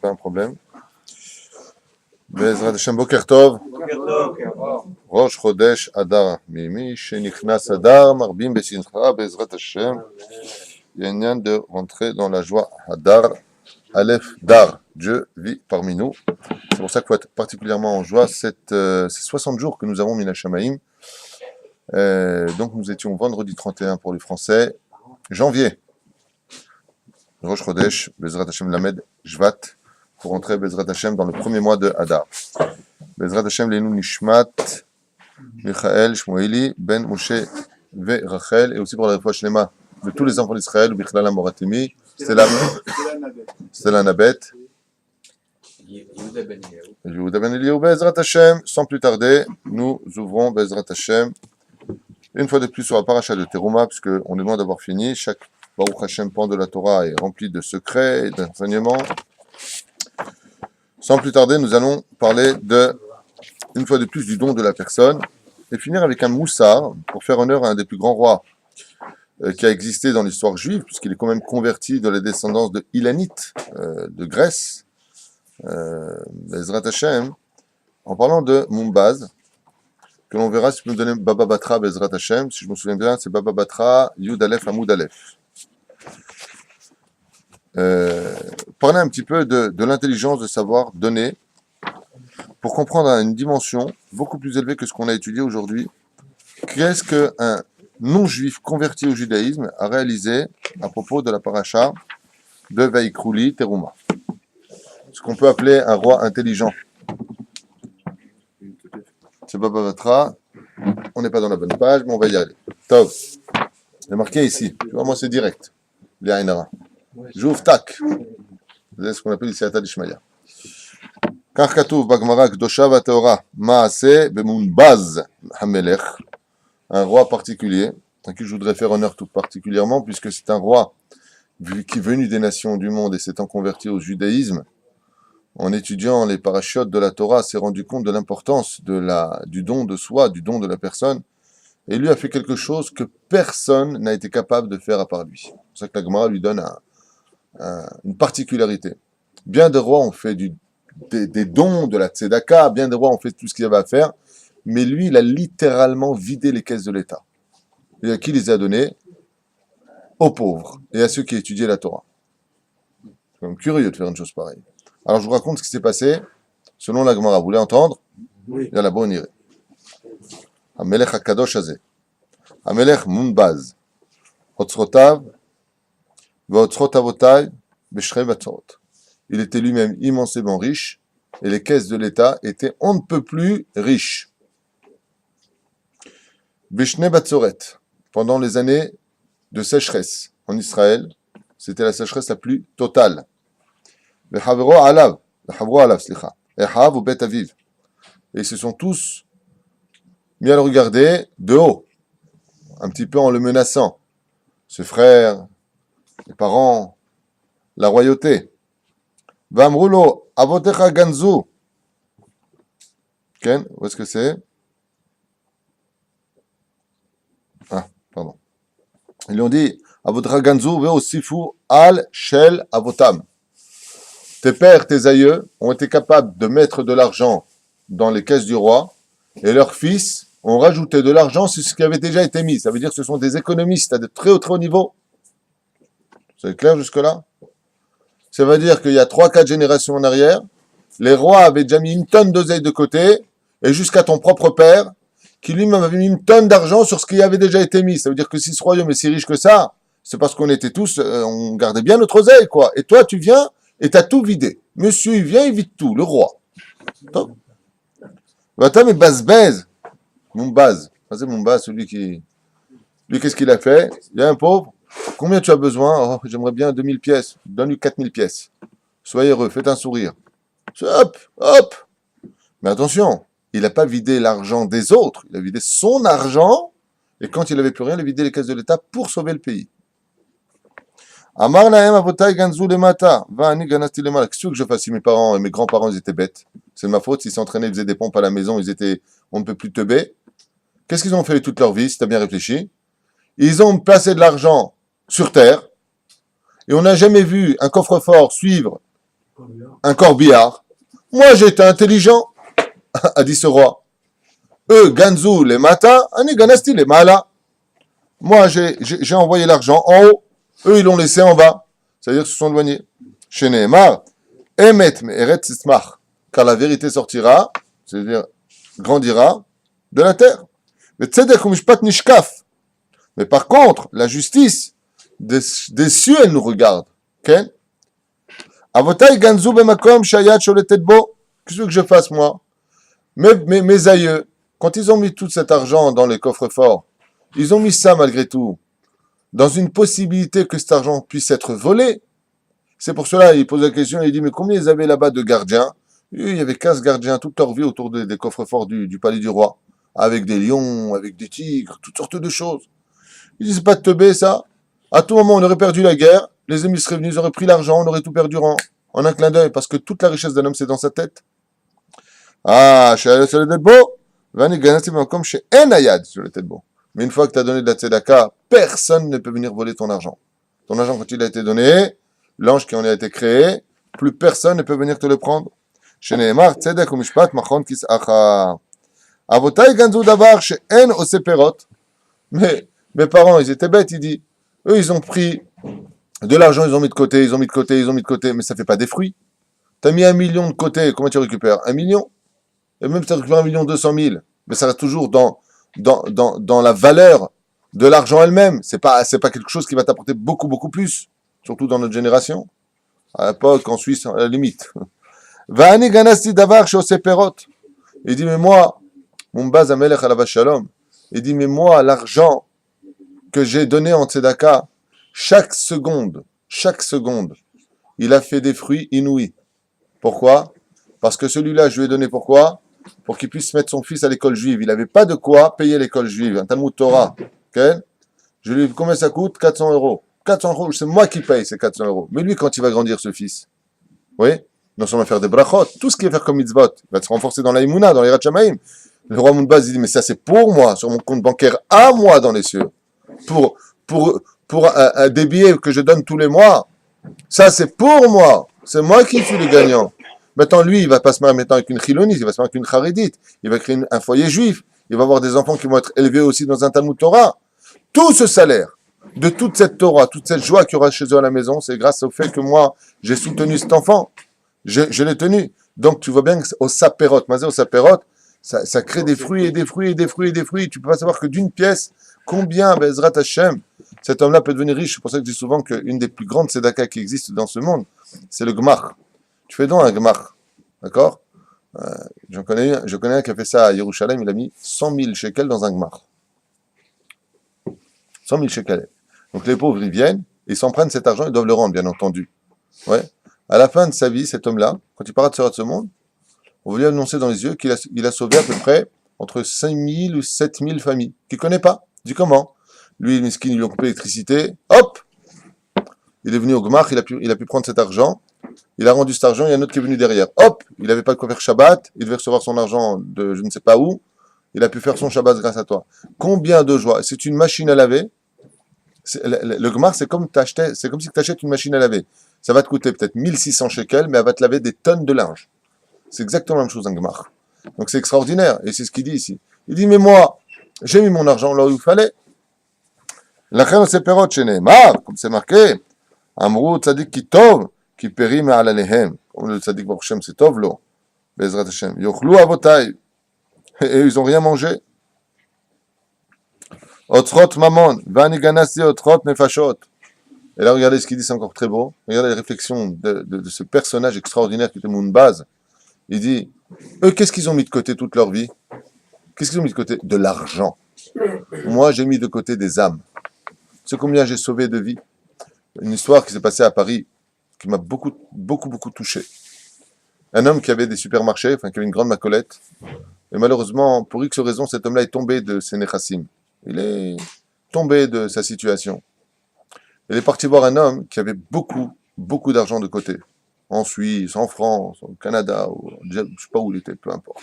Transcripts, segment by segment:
pas un problème. Bezrat Hashem, Boker Tov. Rosh Chodesh Adar. Mimi, Shenichnas Adar, Marbim Besimcha, Bezrat Hashem. Il y a une ligne de rentrer dans la joie. Hadar, Aleph, Dar. Dieu vit parmi nous. C'est pour ça qu'il faut être particulièrement en joie. Ces 60 jours que nous avons mis la Shamaïm. Donc nous étions vendredi 31 pour les Français. Janvier. Rosh Chodesh, Bezrat Hashem Lamed, Jvat. Pour rentrer Bezrat Hashem dans le premier mois de Hadar. Bezrat Hashem Leinu Nishmat, Michael, Shmueli, Ben Moshe, Ve Rachel, et aussi pour la fois Shlema de tous les enfants d'Israël, Bichlala Moratimi, Stella Nabet, Yehuda Ben Eliyahu, Bezrat Hashem. Sans plus tarder, nous ouvrons Bezrat Hashem une fois de plus sur la paracha de Teruma, puisqu'on est loin d'avoir fini. Chaque Baruch Hashem pan de la Torah est rempli de secrets et d'enseignements. Sans plus tarder, nous allons parler une fois de plus du don de la personne et finir avec un moussard pour faire honneur à un des plus grands rois qui a existé dans l'histoire juive, puisqu'il est quand même converti de la descendance de Ilanite, de Grèce, Bezrat Hashem, en parlant de Mumbaz, que l'on verra si je peux me donner Baba Batra Bezrat Hashem, si je me souviens bien, c'est Baba Batra Yud Aleph Hamoud Aleph. Parler un petit peu de l'intelligence de savoir donner pour comprendre à une dimension beaucoup plus élevée que ce qu'on a étudié aujourd'hui. Qu'est-ce qu'un non-juif converti au judaïsme a réalisé à propos de la paracha de Vaikrouli Teruma, ce qu'on peut appeler un roi intelligent. C'est Baba Batra, on n'est pas dans la bonne page, mais on va y aller. Tov, c'est marqué ici, tu vois, moi c'est direct, l'Aïnara. J'ouvre, tac. C'est ce qu'on appelle ici Ata d'Ishmaïa. Car Katouf, Bagmara, Kdosha, Vateora, Maase, Bemunbaz, Hamelech, un roi particulier, à qui je voudrais faire honneur tout particulièrement, puisque c'est un roi qui est venu des nations du monde et s'étant converti au judaïsme, en étudiant les parachutes de la Torah, s'est rendu compte de l'importance du don de soi, du don de la personne, et lui a fait quelque chose que personne n'a été capable de faire à part lui. C'est pour ça que la Gemara lui donne une particularité. Bien des rois ont fait des dons, de la tzedaka, bien des rois ont fait tout ce qu'il y avait à faire, mais lui, il a littéralement vidé les caisses de l'État. Et à qui il les a donnés? Aux pauvres et à ceux qui étudiaient la Torah. C'est quand même curieux de faire une chose pareille. Alors je vous raconte ce qui s'est passé selon la Gemara. Vous voulez entendre? Oui. Yalla, bon, on irait. Hamelech HaKadosh Hazeh. Hamelech Munbaz. Otzrotav. Il était lui-même immensément riche et les caisses de l'État étaient on ne peut plus riches. Bishne Batzoret, pendant les années de sécheresse en Israël, c'était la sécheresse la plus totale. Et ils se sont tous mis à le regarder de haut, un petit peu en le menaçant. Ses frères, les parents, la royauté. Vamrulo, avotecha ganzu. Ken, où est-ce que c'est? Ah, pardon. Ils lui ont dit, avotecha ganzu ve'osifu al shel avotam. Tes pères, tes aïeux ont été capables de mettre de l'argent dans les caisses du roi, et leurs fils ont rajouté de l'argent sur ce qui avait déjà été mis. Ça veut dire que ce sont des économistes à de très haut niveau. C'est clair jusque-là? Ça veut dire qu'il y a 3-4 générations en arrière, les rois avaient déjà mis une tonne d'oseille de côté, et jusqu'à ton propre père, qui lui-même avait mis une tonne d'argent sur ce qui avait déjà été mis. Ça veut dire que si ce royaume est si riche que ça, c'est parce qu'on était tous, on gardait bien notre oseille, quoi. Et toi, tu viens, et t'as tout vidé. Monsieur, il vient, il vide tout, le roi. Va-t'en, mais Bazbez, Mumbaz. C'est Mumbaz, celui qui... Lui, qu'est-ce qu'il a fait? Il y a un pauvre. Combien tu as besoin? Oh, j'aimerais bien 2000 pièces. Donne-lui 4000 pièces. Soyez heureux, faites un sourire. Hop, hop. Mais attention, il n'a pas vidé l'argent des autres. Il a vidé son argent. Et quand il n'avait plus rien, il a vidé les caisses de l'État pour sauver le pays. Amar lahem avotai ganzu lemata. Va ani ganasti lemata. Qu'est-ce que je fasse si mes parents et mes grands-parents, ils étaient bêtes? C'est de ma faute. S'ils s'entraînaient, ils faisaient des pompes à la maison, ils étaient, on ne peut plus teubés. Qu'est-ce qu'ils ont fait toute leur vie, si tu as bien réfléchi? Ils ont placé de l'argent sur terre, et on n'a jamais vu un coffre-fort suivre Un corbillard. Moi, j'ai été intelligent, a dit ce roi. Eux, Ganzou les matins, Ani Ganasti les malas. Moi, j'ai envoyé l'argent en haut. Eux, ils l'ont laissé en bas. C'est-à-dire qu'ils se sont éloignés. Chez Nehemar, Emet me'eret tzmach. Car la vérité sortira, c'est-à-dire grandira, de la terre. Mais tzedek umishpat nishkaf. Mais par contre, la justice des cieux, elle nous regarde. Okay? Avotai ganzu bemakom shayat sholetet bo. Qu'est-ce que je fasse, moi? Mes aïeux, quand ils ont mis tout cet argent dans les coffres forts, ils ont mis ça malgré tout dans une possibilité que cet argent puisse être volé. C'est pour cela, il pose la question, il dit, mais combien ils avaient là-bas de gardiens? Il y avait 15 gardiens toute leur vie autour des coffres forts du palais du roi, avec des lions, avec des tigres, toutes sortes de choses. Il dit, c'est pas de teubé, ça. À tout moment, on aurait perdu la guerre, les ennemis seraient venus, ils auraient pris l'argent, on aurait tout perdu en un clin d'œil, parce que toute la richesse d'un homme, c'est dans sa tête. Ah, chez le tête beau, Vani Ganasti comme chez Enayad, sur le tête beau. Mais une fois que tu as donné de la tzedaka, personne ne peut venir voler ton argent. Ton argent, quand il a été donné, l'ange qui en a été créé, plus personne ne peut venir te le prendre. Chez Nehemar, tzedek ou mishpat, machon kis acha. Avotai ganzu davar chez En oseperot. Mais mes parents, ils étaient bêtes, il dit. Eux, ils ont pris de l'argent, ils ont mis de côté, ils ont mis de côté, ils ont mis de côté, mais ça fait pas des fruits. Tu as mis 1 million de côté, comment tu récupères? 1 million? Et même si tu récupères 1,2 million, mais ça reste toujours dans la valeur de l'argent elle-même. C'est pas quelque chose qui va t'apporter beaucoup, beaucoup plus. Surtout dans notre génération. À l'époque, en Suisse, à la limite. Va'ani ganasti davar shose perot. Il dit, mais moi, mon baz amelech alav shalom. Il dit, mais moi, l'argent que j'ai donné en tzedaka, chaque seconde, il a fait des fruits inouïs. Pourquoi? Parce que celui-là, je lui ai donné pourquoi? Pour qu'il puisse mettre son fils à l'école juive. Il n'avait pas de quoi payer l'école juive. Un Talmud Torah. Okay? Je lui ai dit, combien ça coûte? 400 euros. 400 euros, c'est moi qui paye ces 400 euros. Mais lui, quand il va grandir, ce fils, oui, non seulement faire des brachot, tout ce qu'il va faire comme mitzvot, il va se renforcer dans la imuna, dans les Ratchamaïm. Le roi Mounbaz, il dit, mais ça c'est pour moi, sur mon compte bancaire, à moi dans les cieux. Pour des billets que je donne tous les mois, ça c'est pour moi. C'est moi qui suis le gagnant. Maintenant, lui, il va pas se marier maintenant avec une chilonite, il va se marier avec une charédite, il va créer un foyer juif, il va avoir des enfants qui vont être élevés aussi dans un Talmud Torah. Tout ce salaire, de toute cette Torah, toute cette joie qu'il y aura chez eux à la maison, c'est grâce au fait que moi, j'ai soutenu cet enfant. Je l'ai tenu. Donc, tu vois bien qu'au sapérot, au sapérot, ça crée des fruits et des fruits et des fruits et des fruits. Tu peux pas savoir que d'une pièce, combien, Bezrat Hashem, cet homme-là peut devenir riche. C'est pour ça que je dis souvent qu'une des plus grandes tzedaka qui existent dans ce monde, c'est le gmar. Tu fais donc un gmar. D'accord? Je connais un qui a fait ça à Yerushalayim, il a mis 100 000 shekels dans un gmar. 100 000 shekels. Donc les pauvres, ils viennent, ils s'en prennent cet argent, ils doivent le rendre, bien entendu. Ouais. À la fin de sa vie, cet homme-là, quand il part de ce monde, on va lui annoncer dans les yeux qu'il a sauvé à peu près entre 5 000 ou 7 000 familles, qu'il ne connaît pas. Il dit comment? Lui, miskin, ils lui ont coupé l'électricité, hop! Il est venu au Gmach, il a pu prendre cet argent, il a rendu cet argent, il y a un autre qui est venu derrière. Hop! Il n'avait pas de quoi faire Shabbat, il devait recevoir son argent de je ne sais pas où, il a pu faire son Shabbat grâce à toi. Combien de joie! C'est une machine à laver. Le Gmar, c'est comme si tu achètes une machine à laver. Ça va te coûter peut-être 1600 shekels, mais elle va te laver des tonnes de linge. C'est exactement la même chose, un Gmar. Donc c'est extraordinaire, et c'est ce qu'il dit ici. Il dit, mais moi, j'ai mis mon argent là où il fallait. La reine se perot chez Nehemar, comme c'est marqué, Amrou tzadik ki tov, ki peri me'al alehem. Comme le tzadik Baruch Hashem, c'est tov lo. Bezrat Hashem. Yochlu avotai. Et ils n'ont rien mangé. Otrot mamon, vani ganasi otrot nefashot. Et là, regardez ce qu'il dit, c'est encore très beau. Regardez les réflexions de ce personnage extraordinaire qui était Mounbaz. Il dit, eux, qu'est-ce qu'ils ont mis de côté toute leur vie? Qu'est-ce qu'ils ont mis de côté? De l'argent. Moi, j'ai mis de côté des âmes. Tu sais combien j'ai sauvé de vies? Une histoire qui s'est passée à Paris, qui m'a beaucoup, beaucoup, beaucoup touché. Un homme qui avait des supermarchés, qui avait une grande macolette, et malheureusement, pour X raison, cet homme-là est tombé de ses nechassim. Il est tombé de sa situation. Il est parti voir un homme qui avait beaucoup, beaucoup d'argent de côté. En Suisse, en France, au Canada, je ne sais pas où il était, peu importe.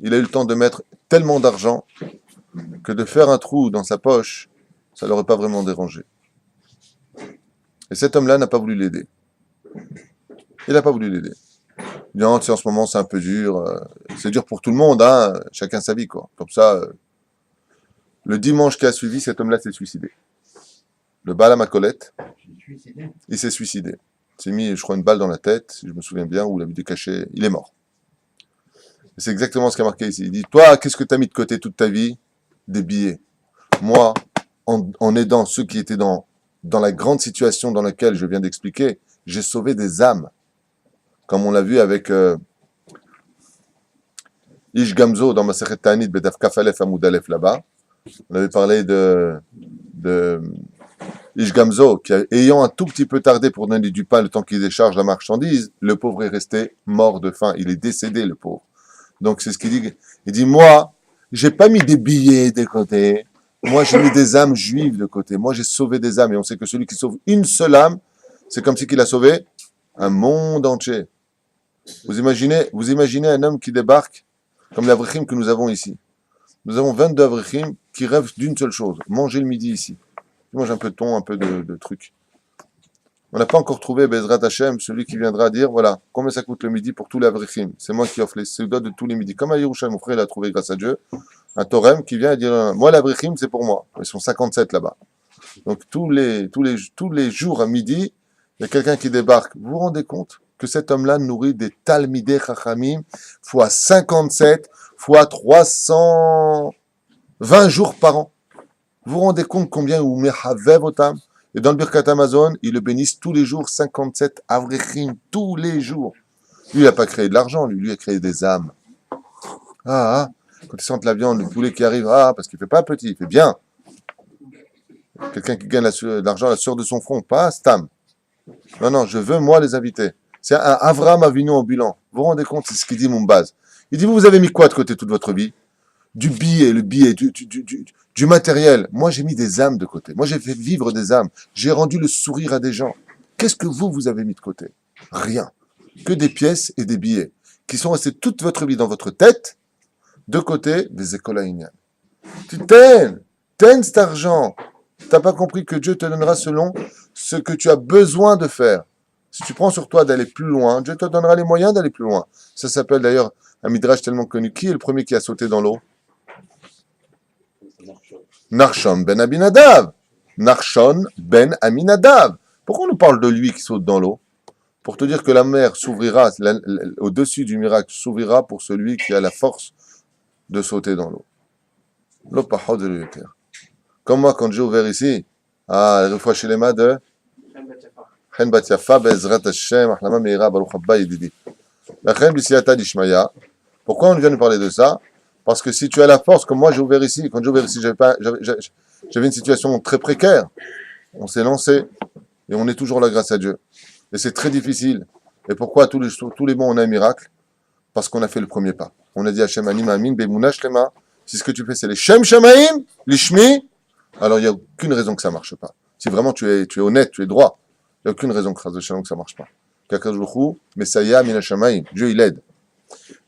Il a eu le temps de mettre tellement d'argent que de faire un trou dans sa poche, ça ne l'aurait pas vraiment dérangé. Et cet homme-là n'a pas voulu l'aider. Il n'a pas voulu l'aider. Il dit, non, tu sais, en ce moment, c'est un peu dur. C'est dur pour tout le monde, hein. Chacun sa vie, quoi. Comme ça, le dimanche qui a suivi, cet homme-là s'est suicidé. Le Baal Macolette, il s'est suicidé. Il s'est mis, je crois, une balle dans la tête, si je me souviens bien, ou il a mis du cachet. Il est mort. Et c'est exactement ce qui a marqué ici. Il dit, toi, qu'est-ce que tu as mis de côté toute ta vie? Des billets. Moi, en aidant ceux qui étaient dans la grande situation dans laquelle je viens d'expliquer, j'ai sauvé des âmes. Comme on l'a vu avec Ish Gamzo dans Masechet Ta'anit Bedaf Kafalef Amoud Aleph là-bas. On avait parlé de Ish Gamzo, qui ayant un tout petit peu tardé pour donner du pain le temps qu'il décharge la marchandise, le pauvre est resté mort de faim. Il est décédé, le pauvre. Donc c'est ce qu'il dit. Il dit, moi, j'ai pas mis des billets de côté. Moi, j'ai mis des âmes juives de côté. Moi, j'ai sauvé des âmes. Et on sait que celui qui sauve une seule âme, c'est comme si qu'il a sauvé un monde entier. Vous imaginez un homme qui débarque, comme l'Avrichim que nous avons ici. Nous avons 22 Avrichim qui rêvent d'une seule chose, manger le midi ici. Ils mangent un peu de thon, un peu de trucs. On n'a pas encore trouvé Bezrat Hashem, celui qui viendra dire, voilà, combien ça coûte le midi pour tous les Avrichim. C'est moi qui offre les seudas de tous les midis. Comme à Yerushalayim, mon frère, il a trouvé, grâce à Dieu, un Torem qui vient et dire, moi, l'Avrichim, c'est pour moi. Ils sont 57 là-bas. Donc, tous les jours à midi, il y a quelqu'un qui débarque. Vous vous rendez compte que cet homme-là nourrit des Talmidei Chachamim fois 57 fois 320 jours par an. Vous vous rendez compte combien vous mechavev otam? Et dans le Birkat Amazon, ils le bénissent tous les jours, 57 avrechim, tous les jours. Lui, il n'a pas créé de l'argent, lui a créé des âmes. Quand ils sentent la viande, le poulet qui arrive, parce qu'il ne fait pas petit, il fait bien. Quelqu'un qui gagne de l'argent à la sueur de son front, pas Stam. Non, je veux, moi, les inviter. C'est un Avram Avinu ambulant. Vous vous rendez compte, c'est ce qu'il dit, mon base. Il dit, vous avez mis quoi de côté toute votre vie? Du billet, du matériel. Moi, j'ai mis des âmes de côté. Moi, j'ai fait vivre des âmes. J'ai rendu le sourire à des gens. Qu'est-ce que vous avez mis de côté? Rien. Que des pièces et des billets qui sont restés toute votre vie dans votre tête, de côté des écoles aïniennes. Tu t'aimes cet argent. Tu n'as pas compris que Dieu te donnera selon ce que tu as besoin de faire. Si tu prends sur toi d'aller plus loin, Dieu te donnera les moyens d'aller plus loin. Ça s'appelle d'ailleurs un midrash tellement connu. Qui est le premier qui a sauté dans l'eau? Narshon ben Aminadav. Narshon ben Aminadav. Pourquoi on nous parle de lui qui saute dans l'eau? Pour te dire que la mer s'ouvrira, au-dessus du miracle, s'ouvrira pour celui qui a la force de sauter dans l'eau. L'opahod de l'Uter. Comme moi, quand j'ai ouvert ici, la fois chez les mains de Chen Bat Yafa, Bezrat Hashem, Ahlama Meira, Baruch Abba Yedidi. La Chen Bisiata Dishmaya. Pourquoi on vient nous parler de ça? Parce que si tu as la force, comme moi j'ai ouvert ici, quand j'ai ouvert ici, j'avais une situation très précaire. On s'est lancé et on est toujours là grâce à Dieu. Et c'est très difficile. Et pourquoi tous les mois on a un miracle? Parce qu'on a fait le premier pas. On a dit Hashem Anim Amin Bemouna Shlema. Si ce que tu fais c'est les Shem Shemaim, l'Ishmi, alors il n'y a aucune raison que ça ne marche pas. Si vraiment tu es honnête, tu es droit, il n'y a aucune raison que ça ne marche pas. Kakazouchou, Messaya Mina Shemaim. Dieu il aide.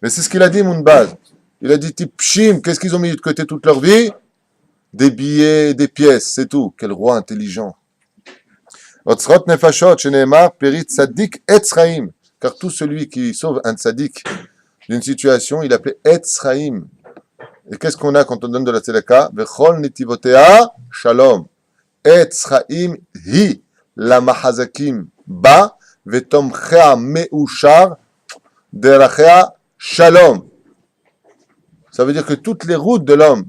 Mais c'est ce qu'il a dit, Mounbaz. Il a dit, Tipshim, qu'est-ce qu'ils ont mis de côté toute leur vie? Des billets, des pièces, c'est tout. Quel roi intelligent. Otzrot nefashot, sheneemar, perit tzadik etzraim. Car tout celui qui sauve un tzadik d'une situation, il appelait etzraim. Et qu'est-ce qu'on a quand on donne de la tzedaka? Vechol netivotea shalom. Etzraim hi la mahazakim ba vetomchea meushar derachea shalom. Ça veut dire que toutes les routes de l'homme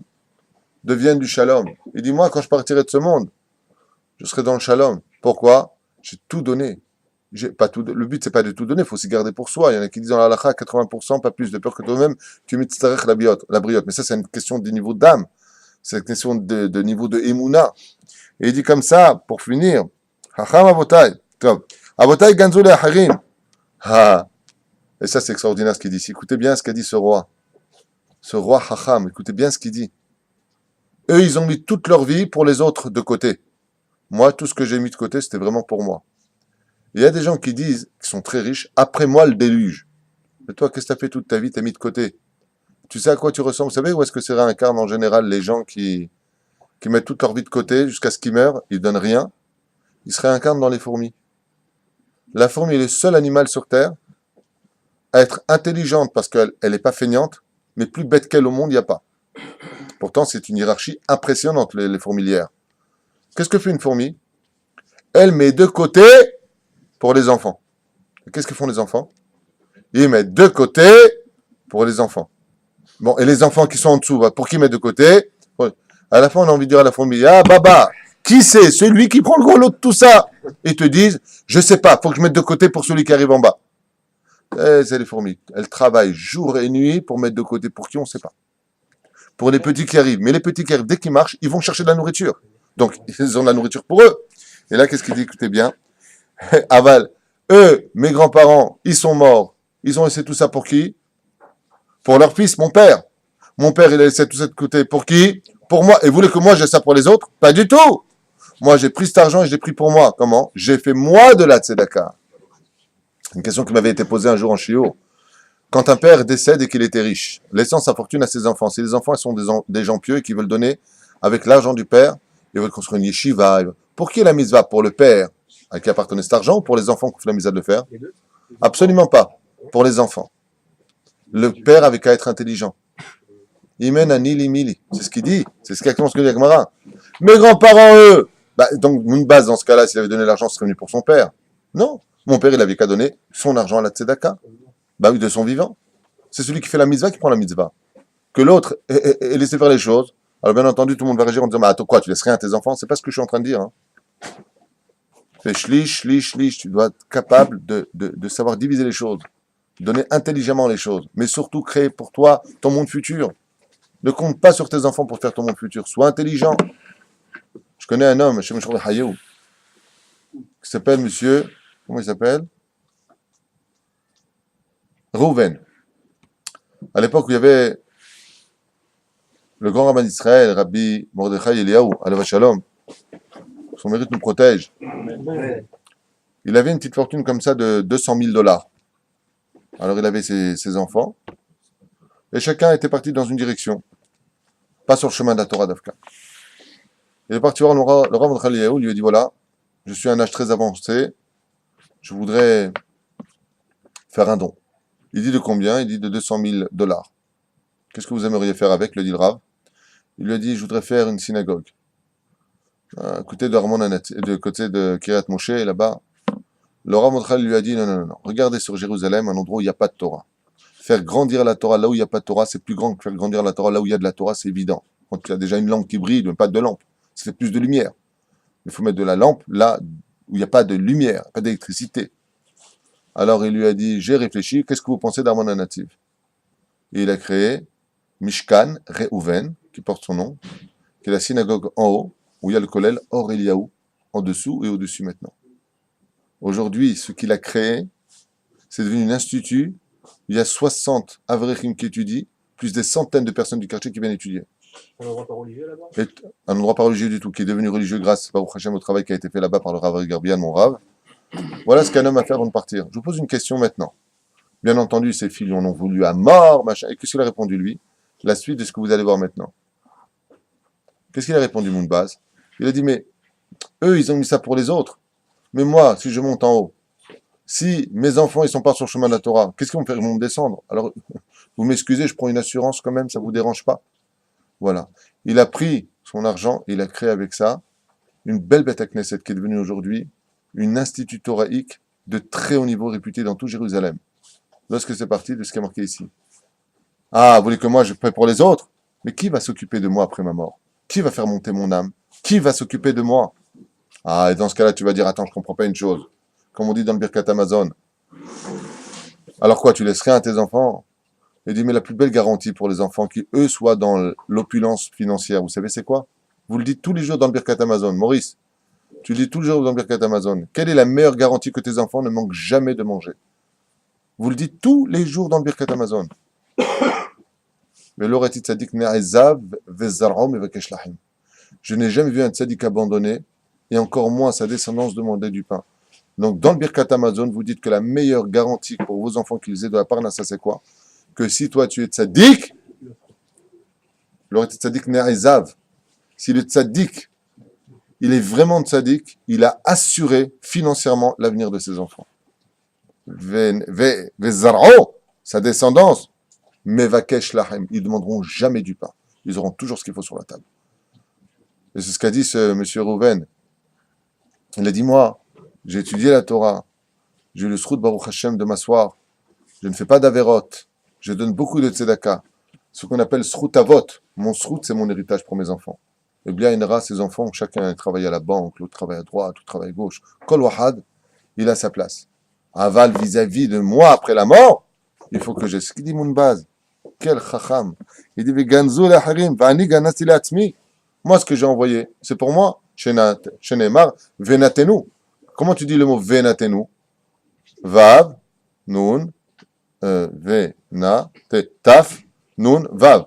deviennent du shalom. Il dit, moi, quand je partirai de ce monde, je serai dans le shalom. Pourquoi? J'ai tout donné. Le but, c'est pas de tout donner, il faut aussi garder pour soi. Il y en a qui disent dans la halakha, 80%, pas plus de peur que toi-même, tu mitzarech la briotte. Mais ça, c'est une question de niveau d'âme. C'est une question de niveau de émouna. Et il dit comme ça, pour finir, Hacham avotai. Avotai ganzou le harim. Et ça, c'est extraordinaire ce qu'il dit ici. Écoutez bien ce qu'a dit ce roi. Ce roi Hacham, écoutez bien ce qu'il dit. Eux, ils ont mis toute leur vie pour les autres de côté. Moi, tout ce que j'ai mis de côté, c'était vraiment pour moi. Il y a des gens qui disent, qui sont très riches, après moi le déluge. Mais toi, qu'est-ce que tu as fait toute ta vie? Tu as mis de côté. Tu sais à quoi tu ressembles? Vous savez où est-ce que se réincarnent en général les gens qui mettent toute leur vie de côté jusqu'à ce qu'ils meurent, ils donnent rien? Ils se réincarnent dans les fourmis. La fourmi est le seul animal sur Terre à être intelligente parce qu'elle n'est pas feignante, mais plus bête qu'elle au monde, il n'y a pas. Pourtant, c'est une hiérarchie impressionnante, les fourmilières. Qu'est-ce que fait une fourmi? Elle met de côté pour les enfants. Et qu'est-ce que font les enfants? Ils mettent de côté pour les enfants. Bon, et les enfants qui sont en dessous, pour qui mettre de côté? À la fin, on a envie de dire à la fourmi, ah baba, qui c'est? Celui qui prend le gros lot de tout ça. Ils te disent, je sais pas, faut que je mette de côté pour celui qui arrive en bas. C'est les fourmis. Elles travaillent jour et nuit pour mettre de côté. Pour qui, on ne sait pas. Pour les petits qui arrivent. Mais les petits qui arrivent, dès qu'ils marchent, ils vont chercher de la nourriture. Donc, ils ont de la nourriture pour eux. Et là, qu'est-ce qu'il dit? Écoutez bien. Aval, eux, mes grands-parents, ils sont morts. Ils ont laissé tout ça pour qui? Pour leur fils, mon père. Mon père, il a laissé tout ça de côté pour qui? Pour moi. Et vous voulez que moi, j'ai ça pour les autres? Pas du tout. Moi, j'ai pris cet argent et je l'ai pris pour moi. Comment? J'ai fait moi de la tzedaka. Une question qui m'avait été posée un jour en shiur. Quand un père décède et qu'il était riche, laissant sa fortune à ses enfants, si les enfants sont des gens pieux et qui veulent donner avec l'argent du père, ils veulent construire une yeshiva. Pour qui est la mitzvah? Pour le père à qui appartenait cet argent ou pour les enfants qui font la mitzvah de le faire? Absolument pas. Pour les enfants. Le père avait qu'à être intelligent. Imen anili mili. C'est ce qu'il dit. C'est exactement ce que dit Agmara. Mes grands-parents, eux. Donc, une base dans ce cas-là, s'il avait donné l'argent, ce serait venu pour son père. Non. Mon père, il avait qu'à donner son argent à la tzedaka. Bah oui, de son vivant. C'est celui qui fait la mitzvah qui prend la mitzvah. Que l'autre ait laissé faire les choses. Alors, bien entendu, tout le monde va réagir en disant, mais attends, quoi, tu laisses rien à tes enfants? C'est pas ce que je suis en train de dire. Hein. Fais shlish. Tu dois être capable de savoir diviser les choses. Donner intelligemment les choses. Mais surtout, créer pour toi ton monde futur. Ne compte pas sur tes enfants pour faire ton monde futur. Sois intelligent. Je connais un homme, qui s'appelle monsieur, comment il s'appelle? Reuven. À l'époque où il y avait le grand rabbin d'Israël, Rabbi Mordechai Eliyahu, alav shalom, son mérite nous protège. Il avait une petite fortune comme ça de 200 000 $. Alors il avait ses enfants, et chacun était parti dans une direction, pas sur le chemin de la Torah d'Afka. Il est parti voir le Rav Mordechai Eliyahu, il lui a dit, voilà, je suis à un âge très avancé, je voudrais faire un don. Il dit de combien? Il dit de 200 000 $. Qu'est-ce que vous aimeriez faire avec, le dit le Rav? Il lui a dit, je voudrais faire une synagogue. À côté de côté de Kiryat Moshe, là-bas. Le Rav Mordechai lui a dit, non. Regardez sur Jérusalem, un endroit où il n'y a pas de Torah. Faire grandir la Torah là où il n'y a pas de Torah, c'est plus grand que faire grandir la Torah là où il y a de la Torah, c'est évident. Quand tu as déjà une lampe qui brille, même pas de lampe, ça fait plus de lumière. Il faut mettre de la lampe là où il n'y a pas de lumière, pas d'électricité. Alors il lui a dit, j'ai réfléchi, qu'est-ce que vous pensez d'Armon Nativ? Et il a créé Mishkan Reuven, qui porte son nom, qui est la synagogue en haut, où il y a le kollel Or Eliyahu, en dessous et au-dessus maintenant. Aujourd'hui, ce qu'il a créé, c'est devenu un institut. Il y a 60 avrechim qui étudient, plus des centaines de personnes du quartier qui viennent étudier. Un endroit pas religieux là-bas? Un endroit pas religieux du tout, qui est devenu religieux grâce Baruch Hashem, au travail qui a été fait là-bas par le Rav Garbian, mon Rav. Voilà ce qu'un homme a fait avant de partir. Je vous pose une question maintenant. Bien entendu, ses filles en ont voulu à mort, machin. Et qu'est-ce qu'il a répondu, lui? La suite de ce que vous allez voir maintenant. Qu'est-ce qu'il a répondu, Mounbaz? Il a dit, mais eux, ils ont mis ça pour les autres. Mais moi, si je monte en haut, si mes enfants, ils sont pas sur le chemin de la Torah, qu'est-ce qu'ils vont faire? Ils vont me descendre. Alors, vous m'excusez, je prends une assurance quand même, ça vous dérange pas? Voilà. Il a pris son argent et il a créé avec ça une belle bête à Knesset qui est devenue aujourd'hui une institut toraïque de très haut niveau réputé dans tout Jérusalem. Lorsque c'est parti de ce qui est marqué ici. Ah, vous voulez que moi je prie pour les autres? Mais qui va s'occuper de moi après ma mort? Qui va faire monter mon âme? Qui va s'occuper de moi? Ah, et dans ce cas-là, tu vas dire, attends, je comprends pas une chose. Comme on dit dans le Birkat Amazon. Alors quoi, tu laisses rien à tes enfants? Il dit, mais la plus belle garantie pour les enfants qui, eux, soient dans l'opulence financière, vous savez c'est quoi? Vous le dites tous les jours dans le Birkat Amazon. Maurice, tu le dis tous les jours dans le Birkat Amazon. Quelle est la meilleure garantie que tes enfants ne manquent jamais de manger? Vous le dites tous les jours dans le Birkat Amazon. Mais l'orati tzadik ne'ezav vezar'om evakesh lahim. Je n'ai jamais vu un tzadik abandonné, et encore moins sa descendance demander du pain. Donc, dans le Birkat Amazon, vous dites que la meilleure garantie pour vos enfants qu'ils aient de la parnassa, c'est quoi? Que si toi tu es tzadik, l'orati tzadik ne'ezav, si le tzadik, il est vraiment tzadik, il a assuré financièrement l'avenir de ses enfants. vezar'o, sa descendance, mevakesh lahem, ils ne demanderont jamais du pain. Ils auront toujours ce qu'il faut sur la table. Et c'est ce qu'a dit ce monsieur Rouven. Il a dit, moi, j'ai étudié la Torah, j'ai eu le srout Baruch Hashem de m'asseoir, je ne fais pas d'averot, je donne beaucoup de tzedaka, ce qu'on appelle srout avot. Mon srout, c'est mon héritage pour mes enfants. Et bien, il aura ses enfants, chacun travaille à la banque, l'autre travaille à droite, l'autre travaille à gauche. Kol wahad, il a sa place. Aval vis-à-vis de moi après la mort, il faut que j'ai ce qu'il dit mon base. Quel chacham. Il dit, Veganzu laharim, va'ani ganasti la'atzmi. Moi, ce que j'ai envoyé, c'est pour moi. Shenemar, venatenu. Comment tu dis le mot venatenu? Vav, nun, vena, taf, nun, vav.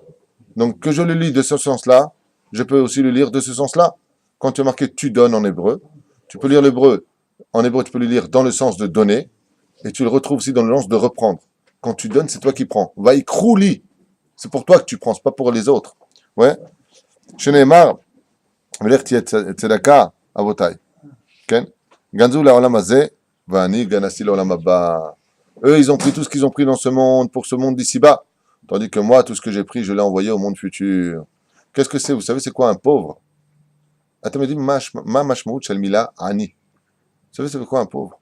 Donc, que je le lis de ce sens-là, je peux aussi le lire de ce sens-là. Quand tu as marqué tu donnes en hébreu, tu peux lire l'hébreu. En hébreu, tu peux le lire dans le sens de donner, et tu le retrouves aussi dans le sens de reprendre. Quand tu donnes, c'est toi qui prends. Vaikrouli. C'est pour toi que tu prends, c'est pas pour les autres. Ouais. Shenemar, v'lech tzedaka avotai. Ken? Ganzu la'olam hazeh, va'ani ganasi la'olam haba. Eux, ils ont pris tout ce qu'ils ont pris dans ce monde, pour ce monde d'ici-bas. Tandis que moi, tout ce que j'ai pris, je l'ai envoyé au monde futur. Qu'est-ce que c'est? Vous savez, c'est quoi un pauvre? Attends, me dit, ma mashmout shel mila ani. Vous savez, c'est quoi un pauvre?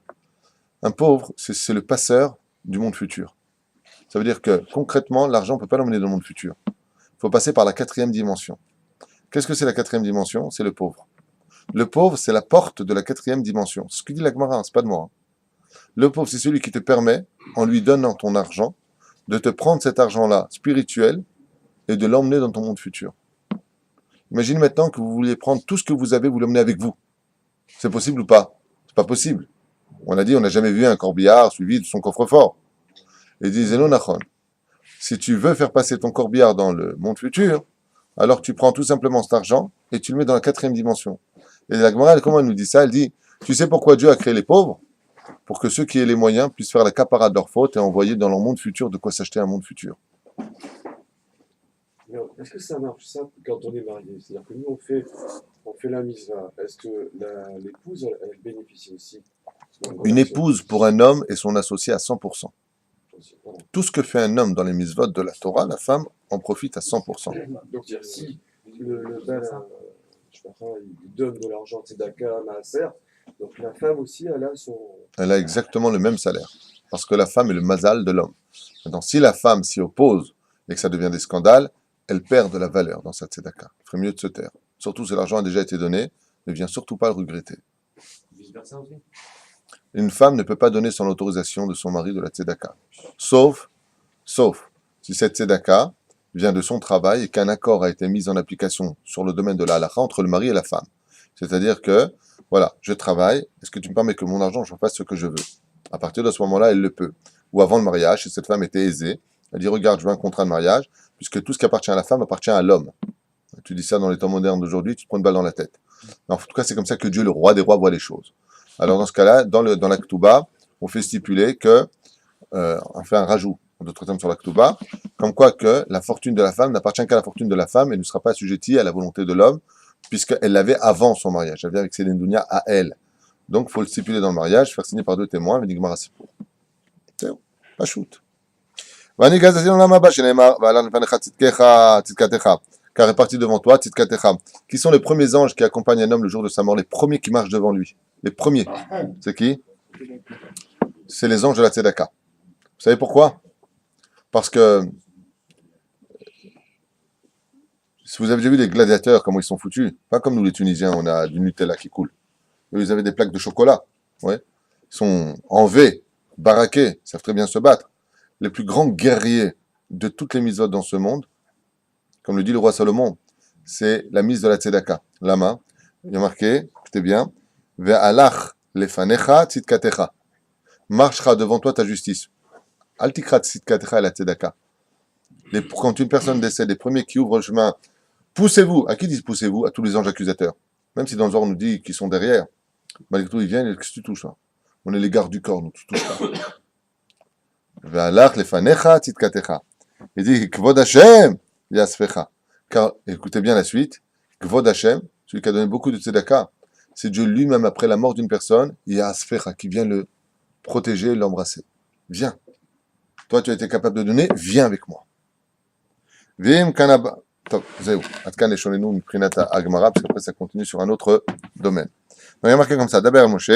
Un pauvre, c'est le passeur du monde futur. Ça veut dire que, concrètement, l'argent ne peut pas l'emmener dans le monde futur. Il faut passer par la 4e dimension. Qu'est-ce que c'est la 4e dimension? C'est le pauvre. Le pauvre, c'est la porte de la 4e dimension. C'est ce que dit la Gemara, c'est pas de moi. Le pauvre, c'est celui qui te permet, en lui donnant ton argent, de te prendre cet argent-là spirituel et de l'emmener dans ton monde futur. Imagine maintenant que vous vouliez prendre tout ce que vous avez, vous l'emmener avec vous. C'est possible ou pas? C'est pas possible. On a dit, on n'a jamais vu un corbillard suivi de son coffre-fort. Et disait non, Nachon. Si tu veux faire passer ton corbillard dans le monde futur, alors tu prends tout simplement cet argent et tu le mets dans la 4e dimension. Et la Gemara, comment elle nous dit ça? Elle dit, tu sais pourquoi Dieu a créé les pauvres? Pour que ceux qui aient les moyens puissent faire la capara de leurs fautes et envoyer dans leur monde futur de quoi s'acheter un monde futur. Mais est-ce que ça marche ça quand on est marié? C'est-à-dire que nous on fait la mitzvah. Est-ce que l'épouse elle bénéficie aussi? Une épouse pour un homme est son associé à 100%. Tout ce que fait un homme dans les mitzvot de la Torah, la femme en profite à 100%. Donc dire si le bel il donne de l'argent tzedaka, maaser, donc la femme aussi elle a exactement le même salaire. Parce que la femme est le mazal de l'homme. Maintenant, si la femme s'y oppose et que ça devient des scandales, elle perd de la valeur dans sa tzedaka. Il ferait mieux de se taire. Surtout si l'argent a déjà été donné, ne viens surtout pas le regretter. Vice-versa aussi. Une femme ne peut pas donner sans l'autorisation de son mari de la tzedaka. Sauf si cette tzedaka vient de son travail et qu'un accord a été mis en application sur le domaine de la halakha entre le mari et la femme. C'est-à-dire que, voilà, je travaille, est-ce que tu me permets que mon argent, je fasse ce que je veux? À partir de ce moment-là, elle le peut. Ou avant le mariage, si cette femme était aisée, elle dit, regarde, je veux un contrat de mariage, puisque tout ce qui appartient à la femme appartient à l'homme. Tu dis ça dans les temps modernes d'aujourd'hui, tu te prends une balle dans la tête. Mais en tout cas, c'est comme ça que Dieu, le roi des rois, voit les choses. Alors dans ce cas-là, dans la Ketouba, on fait stipuler que, on fait un rajout, d'autres termes sur la Ketouba, comme quoi que la fortune de la femme n'appartient qu'à la fortune de la femme et ne sera pas assujettie à la volonté de l'homme, puisqu'elle l'avait avant son mariage. Elle vient avec Céline Dounia à elle. Donc, il faut le stipuler dans le mariage, faire signer par 2 témoins, mais Nigmar Asipour. C'est bon, pas shoot. Car est parti devant toi, Tzidkatecha. Qui sont les premiers anges qui accompagnent un homme le jour de sa mort, les premiers qui marchent devant lui? Les premiers. C'est qui? C'est les anges de la Tzedaka. Vous savez pourquoi? Parce que si vous avez déjà vu les gladiateurs, comment ils sont foutus, pas comme nous les Tunisiens, on a du Nutella qui coule. Eux, ils avaient des plaques de chocolat. Ouais. Ils sont en V, baraqués, ils savent très bien se battre. Les plus grands guerriers de toutes les mitzvot dans ce monde, comme le dit le roi Salomon, c'est la mise de la tzedaka. Lama, il y a marqué, écoutez bien, Ve'alach lefanecha tzidkatecha. Marchera devant toi ta justice. Altikrat tzidkatecha et la tzedaka. Quand une personne décède, les premiers qui ouvrent le chemin, poussez-vous. À qui disent poussez-vous? À tous les anges accusateurs. Même si dans le Zohar on nous dit qu'ils sont derrière. Malgré tout, ils viennent et qu'est-ce que tu touches là? On est les gardes du corps, nous, tu touches pas. Ve'alach lefanecha tzidkatecha. Il dit, Kvod Hashem Yasfecha. Car, écoutez bien la suite, Kvod Hashem, celui qui a donné beaucoup de tzedaka, c'est Dieu lui-même après la mort d'une personne, Yasfecha, qui vient le protéger et l'embrasser. viens. Toi, tu as été capable de donner, viens avec moi. Vim kanaba. Top, zéou. Atkan et shonenu miprinata agmara, parce qu'après ça continue sur un autre domaine. Donc il y a marqué comme ça, Daber Moshe,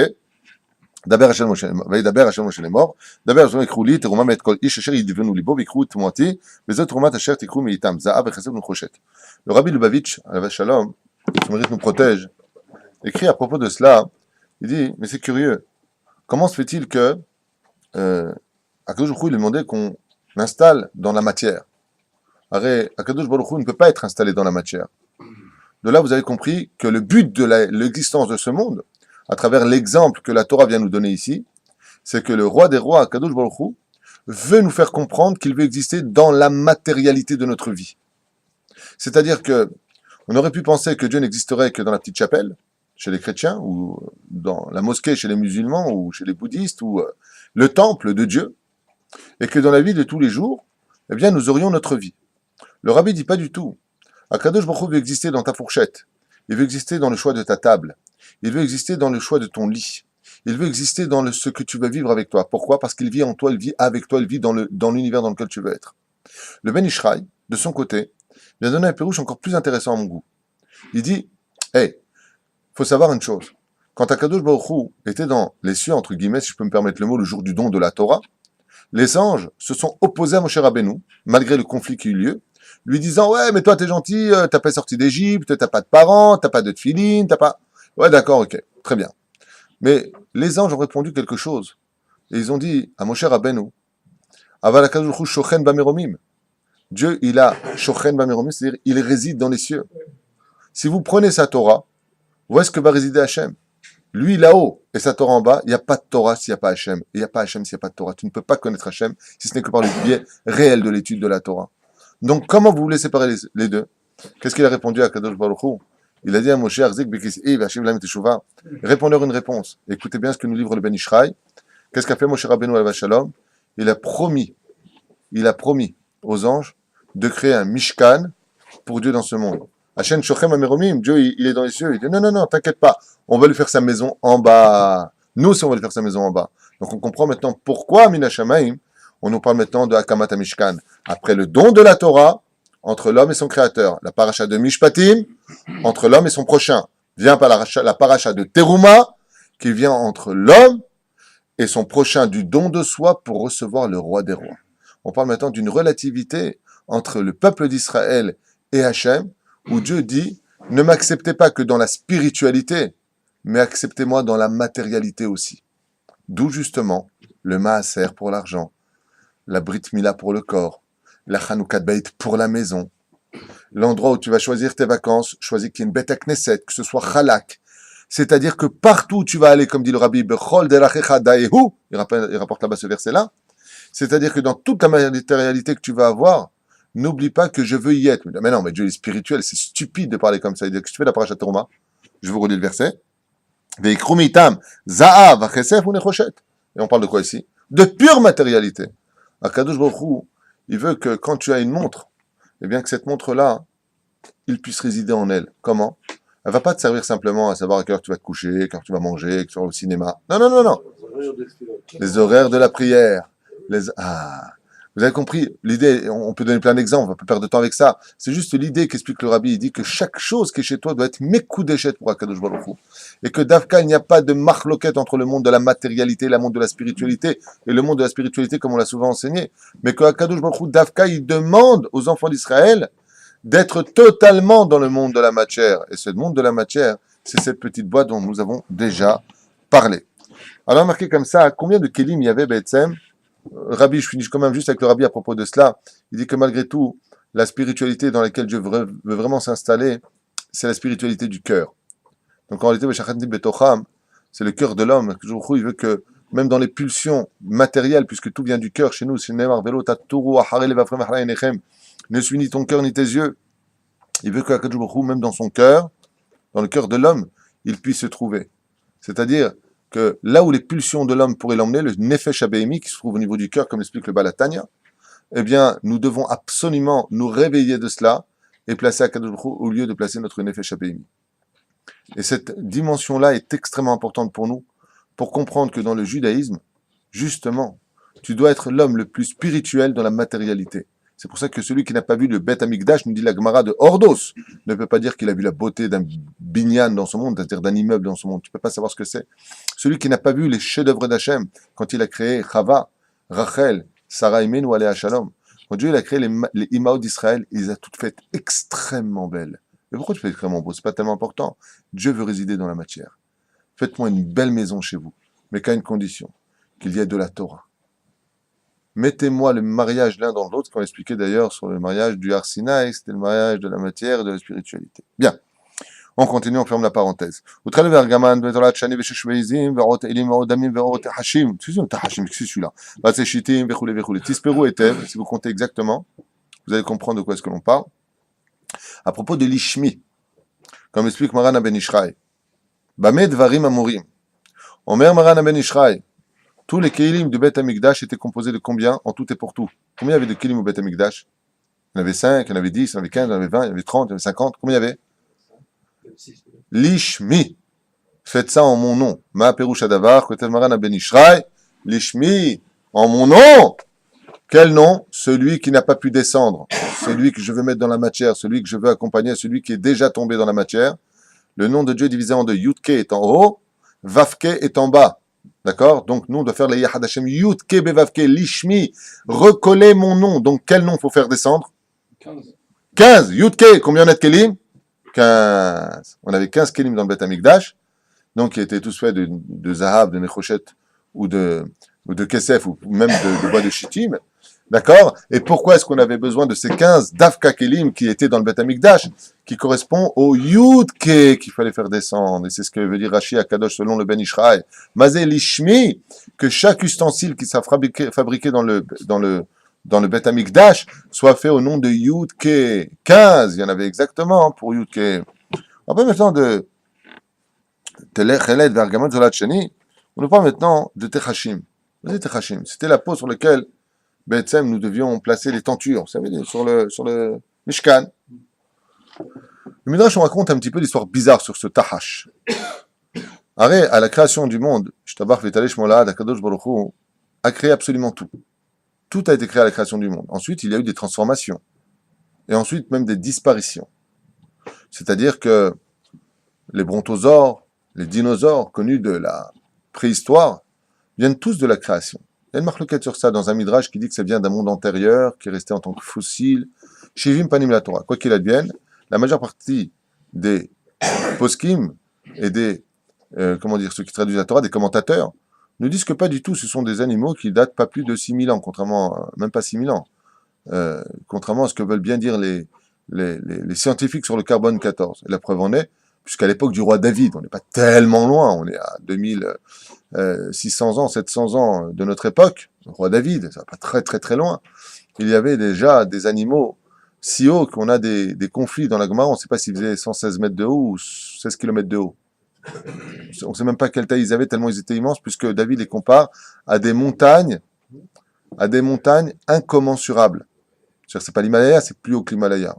Daber Hashem Moshe, Daber Hashem Moshe les morts, Daber Hashem ikru li, teruma met kol ish asher yidvenu libo, vikru tmoti, vezot terumat asher tikru miitam, za'av echesed nuchoshet. Le Rabbi Lubavitch, Alav Shalom, qui mérite nous protège, écrit à propos de cela, il dit, mais c'est curieux, comment se fait-il que Akadosh Baruch Hu, il demandait qu'on installe dans la matière. Arrête, Akadosh Baruch Hu ne peut pas être installé dans la matière. De là, vous avez compris que le but de l'existence de ce monde, à travers l'exemple que la Torah vient nous donner ici, c'est que le roi des rois, Akadosh Baruch Hu, veut nous faire comprendre qu'il veut exister dans la matérialité de notre vie. C'est-à-dire que on aurait pu penser que Dieu n'existerait que dans la petite chapelle, chez les chrétiens, ou dans la mosquée chez les musulmans, ou chez les bouddhistes, ou le temple de Dieu, et que dans la vie de tous les jours, eh bien, nous aurions notre vie. Le Rabbi dit pas du tout. Akadosh Baruch Hu veut exister dans ta fourchette. Il veut exister dans le choix de ta table. Il veut exister dans le choix de ton lit. Il veut exister dans ce que tu vas vivre avec toi. Pourquoi? Parce qu'il vit en toi, il vit avec toi, il vit dans l'univers dans lequel tu veux être. Le Ben Ishraï, de son côté, vient donner un pérouche encore plus intéressant à mon goût. Il dit, hey, faut savoir une chose. Quand Akadosh Baruch Hu était dans les cieux, entre guillemets, si je peux me permettre le mot, le jour du don de la Torah, les anges se sont opposés à Moshe Rabbeinu, malgré le conflit qui eut lieu, lui disant, ouais, mais toi, t'es gentil, t'as pas sorti d'Égypte, t'as pas de parents, t'as pas de tefilin, t'as pas... Ouais, d'accord, ok, très bien. Mais les anges ont répondu quelque chose. Et ils ont dit à Moshe Rabbeinu, Aval Akadosh Baruch Hu shochen bameromim. Dieu, il a shochen bameromim, c'est-à-dire, il réside dans les cieux. Si vous prenez sa Torah, où est-ce que va résider Hachem? Lui là-haut et sa Torah en bas, il n'y a pas de Torah s'il n'y a pas Hachem. Et il n'y a pas Hachem s'il n'y a pas de Torah. Tu ne peux pas connaître Hachem si ce n'est que par le biais réel de l'étude de la Torah. Donc comment vous voulez séparer les deux? Qu'est-ce qu'il a répondu à Kadosh Baruch Hu? Il a dit à Moshe Arzik Bekis'i V'Hashiv Lahem Teshuvah. Répondez-leur une réponse. Écoutez bien ce que nous livre le Ben Ishraï. Qu'est-ce qu'a fait Moshe Rabbeinu Alav Shalom? Il a promis aux anges de créer un Mishkan pour Dieu dans ce monde. Hachem Shochem Ameromim, Dieu il est dans les cieux. Il dit non, t'inquiète pas, on va lui faire sa maison en bas. Nous aussi on va lui faire sa maison en bas. Donc on comprend maintenant pourquoi Mina Shamaim, on nous parle maintenant de Hakamat Mishkan. Après le don de la Torah, entre l'homme et son créateur. La paracha de Mishpatim, entre l'homme et son prochain. Vient par la paracha de Teruma, qui vient entre l'homme et son prochain du don de soi pour recevoir le roi des rois. On parle maintenant d'une relativité entre le peuple d'Israël et Hachem, où Dieu dit, ne m'acceptez pas que dans la spiritualité, mais acceptez-moi dans la matérialité aussi. D'où justement le Maaser pour l'argent, la Brit Mila pour le corps, la Chanukah Beit pour la maison, l'endroit où tu vas choisir tes vacances, choisis qu'il y ait une bête à Knesset, que ce soit Chalak. C'est-à-dire que partout où tu vas aller, comme dit le Rabbi, Bechol derachecha daehu, il rapporte là-bas ce verset-là, c'est-à-dire que dans toute la matérialité que tu vas avoir, n'oublie pas que je veux y être. Mais non, mais Dieu est spirituel, c'est stupide de parler comme ça. Il dit que tu fais la paracha Teruma. Je vous relis le verset. Veikrumitam, za'av, achesef ou nechoshet. Et on parle de quoi ici? De pure matérialité. Akadosh Baruch Hu, il veut que quand tu as une montre, eh bien que cette montre-là, il puisse résider en elle. Comment? Elle va pas te servir simplement à savoir à quelle heure tu vas te coucher, à quelle heure tu vas manger, que tu vas au cinéma. Non. Les horaires de la prière. Vous avez compris l'idée, on peut donner plein d'exemples, on va pas perdre de temps avec ça. C'est juste l'idée qu'explique le Rabbi. Il dit que chaque chose qui est chez toi doit être Mekoudeshet pour Akadosh Baruch Hu. Et que d'Afka, il n'y a pas de marloquette entre le monde de la matérialité, le monde de la spiritualité, et le monde de la spiritualité comme on l'a souvent enseigné. Mais que Akadosh Baruch Hu, d'Afka, il demande aux enfants d'Israël d'être totalement dans le monde de la matière. Et ce monde de la matière, c'est cette petite boîte dont nous avons déjà parlé. Alors, marqué comme ça, combien de kelim il y avait, Betsem? Rabbi, je finis quand même juste avec le Rabbi à propos de cela. Il dit que malgré tout, la spiritualité dans laquelle Dieu veut vraiment s'installer, c'est la spiritualité du cœur. Donc en réalité, c'est le cœur de l'homme. Il veut que, même dans les pulsions matérielles, puisque tout vient du cœur chez nous, ne suis ni ton cœur ni tes yeux. Il veut que même dans son cœur, dans le cœur de l'homme, il puisse se trouver. C'est-à-dire que là où les pulsions de l'homme pourraient l'emmener, le Nefesh Abémi, qui se trouve au niveau du cœur, comme l'explique le Baal HaTanya, eh bien, nous devons absolument nous réveiller de cela et placer Akadosh Baruch Hu au lieu de placer notre Nefesh Abémi. Et cette dimension-là est extrêmement importante pour nous, pour comprendre que dans le judaïsme, justement, Tu dois être l'homme le plus spirituel dans la matérialité. C'est pour ça que celui qui n'a pas vu le Beth Amikdash, nous dit la Gemara de Ordos, ne peut pas dire qu'il a vu la beauté d'un binyan dans son monde, c'est-à-dire d'un immeuble dans son monde. Tu ne peux pas savoir ce que c'est. Celui qui n'a pas vu les chefs-d'œuvre d'Hachem, quand il a créé Chava, Rachel, Sarah Imen ou Aléa Shalom, quand Dieu il a créé les Imaot d'Israël, il les a toutes faites extrêmement belles. Mais pourquoi tu fais extrêmement beau? C'est pas tellement important. Dieu veut résider dans la matière. Faites-moi une belle maison chez vous, mais qu'à une condition, qu'il y ait de la Torah. Mettez-moi le mariage l'un dans l'autre, qu'on expliquait d'ailleurs sur le mariage du Har Sinaï, c'était le mariage de la matière et de la spiritualité. Bien, on continue, on ferme la parenthèse. C'est celui-là. Tisperu etev, si vous comptez exactement, vous allez comprendre de quoi est-ce que l'on parle. À propos de l'Ishmi, comme explique Maran Ben Ishraï, Bameh Dvarim Amorim, Omer Maran Ben Ishraï, tous les Kélim du Beth Amikdash étaient composés de combien en tout et pour tout? Combien il y avait de Kélim au Beth Amikdash? Il y en avait 5, il y en avait 10, il y en avait 15, il y en avait 20, il y en avait 30, il y en avait 50. Combien il y avait? L'Ishmi. Faites ça en mon nom. Ma Perouch Adavar, Kotel Maran Ben Ishraï, l'Ishmi, en mon nom. Quel nom? Celui qui n'a pas pu descendre, celui que je veux mettre dans la matière, celui que je veux accompagner, celui qui est déjà tombé dans la matière. Le nom de Dieu est divisé en deux. Yudke est en haut, Vavke est en bas. D'accord? Donc, nous, on doit faire les Yahad Hashem. Yudke bevavke lishmi. Recoller mon nom. Donc, quel nom faut faire descendre? 15. Yudke. Combien on a de Kelim? 15. On avait 15 Kelim dans le Beth Amikdash. Donc, qui étaient tous faits de Zahab, de Nechoshet, ou de Kesef, ou même de bois de Shittim. D'accord? Et pourquoi est-ce qu'on avait besoin de ces 15 Dafka Kelim qui étaient dans le Beth Amikdash, qui correspond au Yudke qu'il fallait faire descendre? Et c'est ce que veut dire Rashi Akadosh selon le Ben Ishraï. Mazé Lishmi, que chaque ustensile qui sera fabriqué dans le Beth Amikdash soit fait au nom de Yudke. 15, il y en avait exactement pour Yudke. Après maintenant de Telech Eled Vergamot Zolat Sheni, on nous parle maintenant de Techashim. Vas-y Techashim, c'était la peau sur laquelle nous devions placer les tentures, vous savez, sur le Mishkan. Le Midrash, on raconte un petit peu l'histoire bizarre sur ce Tahash. Arrête, à la création du monde, Shtabach Vitalesh Molad, Akadosh Baruch Hu a créé absolument tout. Tout a été créé à la création du monde. Ensuite, il y a eu des transformations. Et ensuite, même des disparitions. C'est-à-dire que les brontosaures, les dinosaures connus de la préhistoire, viennent tous de la création. Il y a une marloquette sur ça dans un midrash qui dit que ça vient d'un monde antérieur, qui est resté en tant que fossile. Shivim panim la Torah. Quoi qu'il advienne, la majeure partie des poskim et des, ceux qui traduisent la Torah, des commentateurs, nous disent que pas du tout, ce sont des animaux qui datent pas plus de 6000 ans, même pas 6000 ans, contrairement à ce que veulent bien dire les scientifiques sur le carbone 14. Et la preuve en est, puisqu'à l'époque du roi David, on n'est pas tellement loin, on est à 2600 ans, 700 ans de notre époque, le roi David, ça va pas très très très loin, il y avait déjà des animaux si hauts qu'on a des conflits dans la Gemara, on ne sait pas s'ils faisaient 116 mètres de haut ou 16 km de haut. On ne sait même pas quelle taille ils avaient, tellement ils étaient immenses, puisque David les compare à des montagnes incommensurables. C'est-à-dire, c'est pas l'Himalaya, c'est plus haut que l'Himalaya.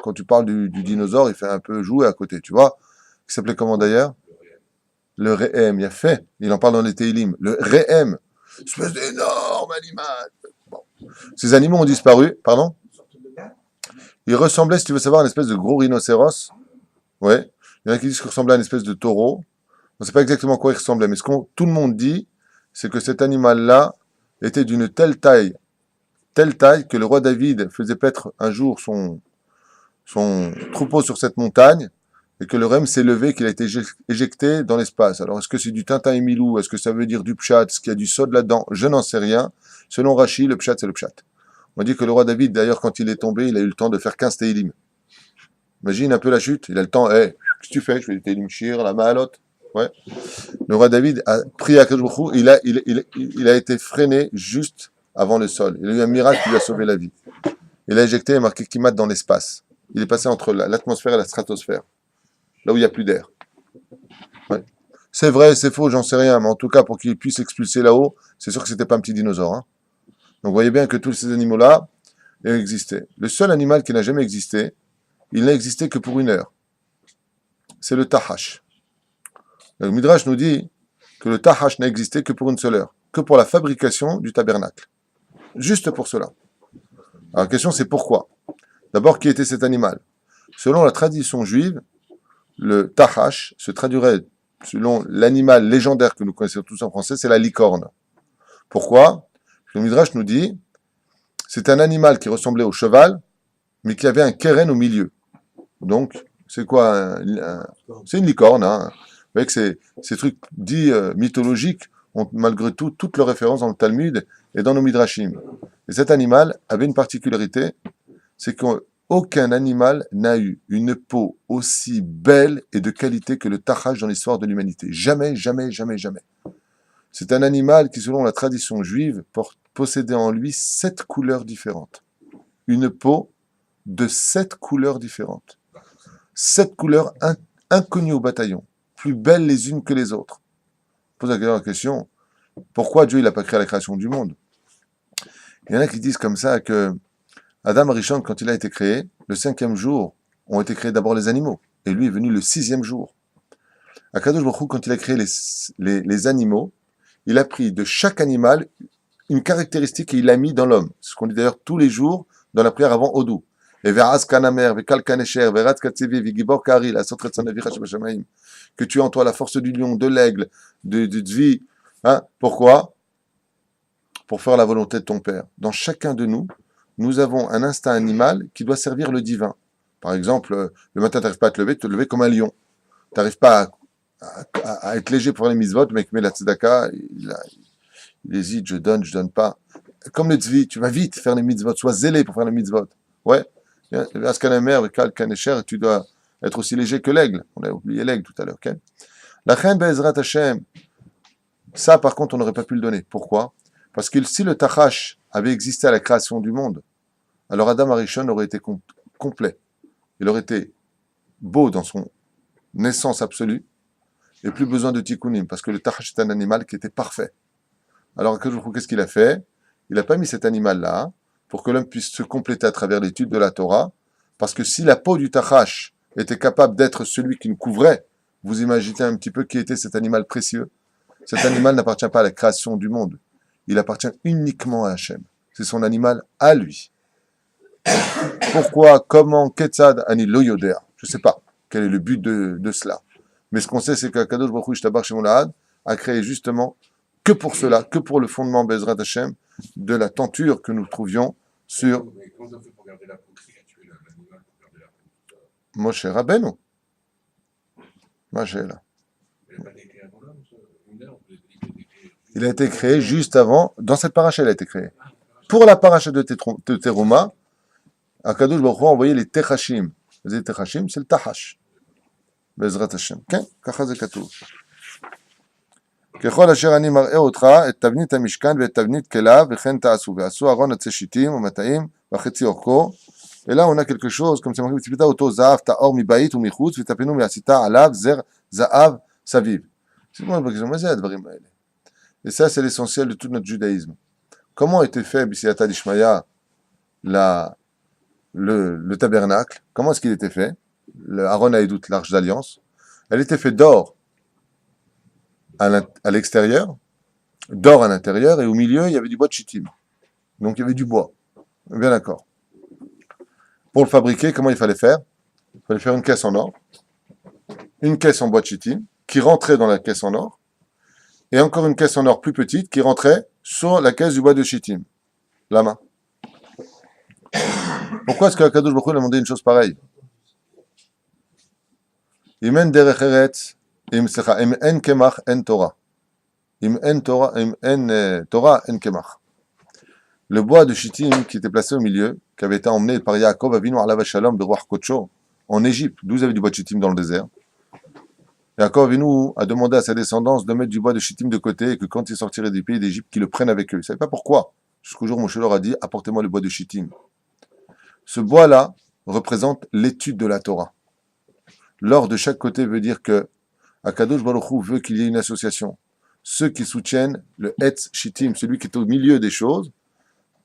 Quand tu parles du dinosaure, il fait un peu jouer à côté, tu vois. Il s'appelait comment d'ailleurs? Le Rehem, il a fait. Il en parle dans les Teilim. Le Rehem, espèce d'énorme animal. Bon. Ces animaux ont disparu, pardon? Ils ressemblaient, si tu veux savoir, à une espèce de gros rhinocéros. Ouais. Il y en a qui disent qu'il ressemblait à une espèce de taureau. On ne sait pas exactement à quoi il ressemblait, mais ce que tout le monde dit, c'est que cet animal-là était d'une telle taille que le roi David faisait paître un jour son troupeau sur cette montagne, et que le rem s'est levé, qu'il a été éjecté dans l'espace. Alors, est-ce que c'est du Tintin et Milou? Est-ce que ça veut dire du pshat? Est-ce qu'il y a du sod là-dedans? Je n'en sais rien. Selon Rashi, le pshat, c'est le pshat. On dit que le roi David, d'ailleurs, quand il est tombé, il a eu le temps de faire 15 télim. Imagine un peu la chute. Il a le temps, qu'est-ce que tu fais? Je fais des télim shir, la mahalote. Ouais. Le roi David a prié à Kadosh, il a été freiné juste avant le sol. Il a eu un miracle qui lui a sauvé la vie. Il a éjecté et marqué Kimat dans l'espace. Il est passé entre l'atmosphère et la stratosphère. Là où il n'y a plus d'air. Ouais. C'est vrai, c'est faux, j'en sais rien, mais en tout cas, pour qu'il puisse expulser là-haut, c'est sûr que c'était pas un petit dinosaure. Hein. Donc vous voyez bien que tous ces animaux-là existaient. Le seul animal qui n'a jamais existé, il n'a existé que pour 1 heure. C'est le Tahash. Le Midrash nous dit que le Tahash n'a existé que pour 1 seule heure. que pour la fabrication du tabernacle. Juste pour cela. Alors la question c'est pourquoi? D'abord, qui était cet animal? Selon la tradition juive, le tahash se traduirait, selon l'animal légendaire que nous connaissons tous en français, c'est la licorne. Pourquoi? Le Midrash nous dit, c'est un animal qui ressemblait au cheval, mais qui avait un keren au milieu. Donc, c'est quoi c'est une licorne. Hein. Vous voyez que ces trucs dits mythologiques ont malgré tout toutes leurs références dans le Talmud et dans nos Midrashim. Et cet animal avait une particularité, c'est qu'aucun animal n'a eu une peau aussi belle et de qualité que le tahash dans l'histoire de l'humanité. Jamais, jamais, jamais, jamais. C'est un animal qui, selon la tradition juive, possédait en lui 7 couleurs différentes. Une peau de 7 couleurs différentes. 7 couleurs inconnues au bataillon, plus belles les unes que les autres. Pose la question, pourquoi Dieu n'a pas créé la création du monde? Il y en a qui disent comme ça que Adam Arishon, quand il a été créé, le 5e jour, ont été créés d'abord les animaux, et lui est venu le 6e jour. Akadosh Baruch Hu, quand il a créé les animaux, il a pris de chaque animal une caractéristique et il l'a mis dans l'homme. C'est ce qu'on dit d'ailleurs tous les jours dans la prière avant Odou. Et que tu as en toi la force du lion, de l'aigle, de Tzvi. Hein? Pourquoi? Pour faire la volonté de ton Père. Dans chacun de nous, nous avons un instinct animal qui doit servir le divin. Par exemple, le matin, tu n'arrives pas à te lever comme un lion. Tu n'arrives pas à être léger pour faire les mitzvot, le mec met la tzedaka, il hésite, je donne pas. Comme le tzvi, tu vas vite faire les mitzvot, sois zélé pour faire les mitzvot. Ouais. Tu dois être aussi léger que l'aigle. On a oublié l'aigle tout à l'heure. Okay? La reine Be'ezrat Hashem, ça par contre on n'aurait pas pu le donner. Pourquoi? Parce que si le tachash avait existé à la création du monde, alors Adam Arishon aurait été complet. Il aurait été beau dans son naissance absolue et plus besoin de tikkunim, parce que le tachash est un animal qui était parfait. Alors qu'est-ce qu'il a fait? Il n'a pas mis cet animal-là pour que l'homme puisse se compléter à travers l'étude de la Torah, parce que si la peau du tachash était capable d'être celui qui nous couvrait, vous imaginez un petit peu qui était cet animal précieux. Cet animal n'appartient pas à la création du monde. Il appartient uniquement à Hachem. C'est son animal à lui. Pourquoi, comment, Ketzad, Ani lo yoder. Je ne sais pas quel est le but de cela. Mais ce qu'on sait, c'est qu'Akadosh Baruch Hu Yishtabach Shemo Lahad a créé justement que pour cela, que pour le fondement Bezrat Hashem de la tenture que nous trouvions sur Mais comment ça fait pour garder la peau? Qui a tué l'animal pour garder la peau? Moshe Rabbeinu. Moshe là. Il n'a pas été créé avant là, une heure, vous avez dit qu'il a été créé. Il a été créé juste avant, dans cette paracha, il a été créé. Pour la paracha de Teruma, Akadosh Baruch Hu a envoyé les Techashim. Les Techashim, c'est le Tahash. Bezrat Hashem. ככה זה כתוב. ככל אשר אני מראה אותך את תבנית המשכן ואת תבנית כליו וכן תעשו ועשו ארון עצי שיטים ומטעים וחצי אורכו. Et là on a quelque chose comme c'est marqué בציפתה אותו זהב טהור מבית ומחוץ ותפינו מעשיתה עליו זר זהב סביב. C'est moi מה זה הדברים האלה? Et ça c'est l'essentiel de tout notre judaïsme. Comment était fait B'siyata d'Ishmaya le tabernacle? Comment est-ce qu'il était fait? Le Aaron Haïdout, l'arche d'alliance, elle était faite d'or à l'extérieur, d'or à l'intérieur, et au milieu, il y avait du bois de chittim. Donc il y avait du bois. Bien d'accord. Pour le fabriquer, comment il fallait faire? Il fallait faire une caisse en or, une caisse en bois de chittim, qui rentrait dans la caisse en or, et encore une caisse en or plus petite, qui rentrait sur la caisse du bois de chittim. La main. Pourquoi est-ce que Akadosh Baruch Hu a demandé une chose pareille? Im en derech eretz, im en kemach, en Torah. Im en Torah, en kemach. Le bois de Shittim qui était placé au milieu, qui avait été emmené par Yaakov Avinu alav shalom beruach kodsho en Égypte, d'où il y avait du bois de Shittim dans le désert. Yaakov Avinu a demandé à sa descendance de mettre du bois de Shittim de côté et que quand ils sortiraient du pays d'Égypte, qu'ils le prennent avec eux. Ils ne savaient pas pourquoi. Jusqu'au jour où Moshe leur a dit « Apportez-moi le bois de Shittim ». Ce bois-là représente l'étude de la Torah. L'or de chaque côté veut dire que Akadosh Baruch Hu veut qu'il y ait une association. Ceux qui soutiennent le Etz Shittim, celui qui est au milieu des choses,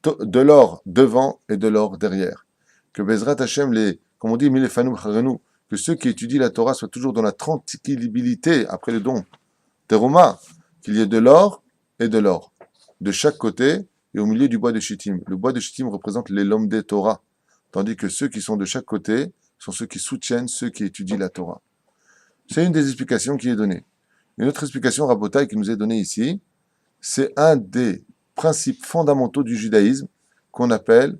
de l'or devant et de l'or derrière. Que Bezrat Hashem, comme on dit, que ceux qui étudient la Torah soient toujours dans la tranquillité après le don. Teruma, qu'il y ait de l'or et de l'or. de chaque côté et au milieu du bois de Shittim. Le bois de Shittim représente les Lomdei Torah, tandis que ceux qui sont de chaque côté sont ceux qui soutiennent ceux qui étudient la Torah. C'est une des explications qui est donnée. Une autre explication, Rabotai, qui nous est donnée ici, c'est un des principes fondamentaux du judaïsme qu'on appelle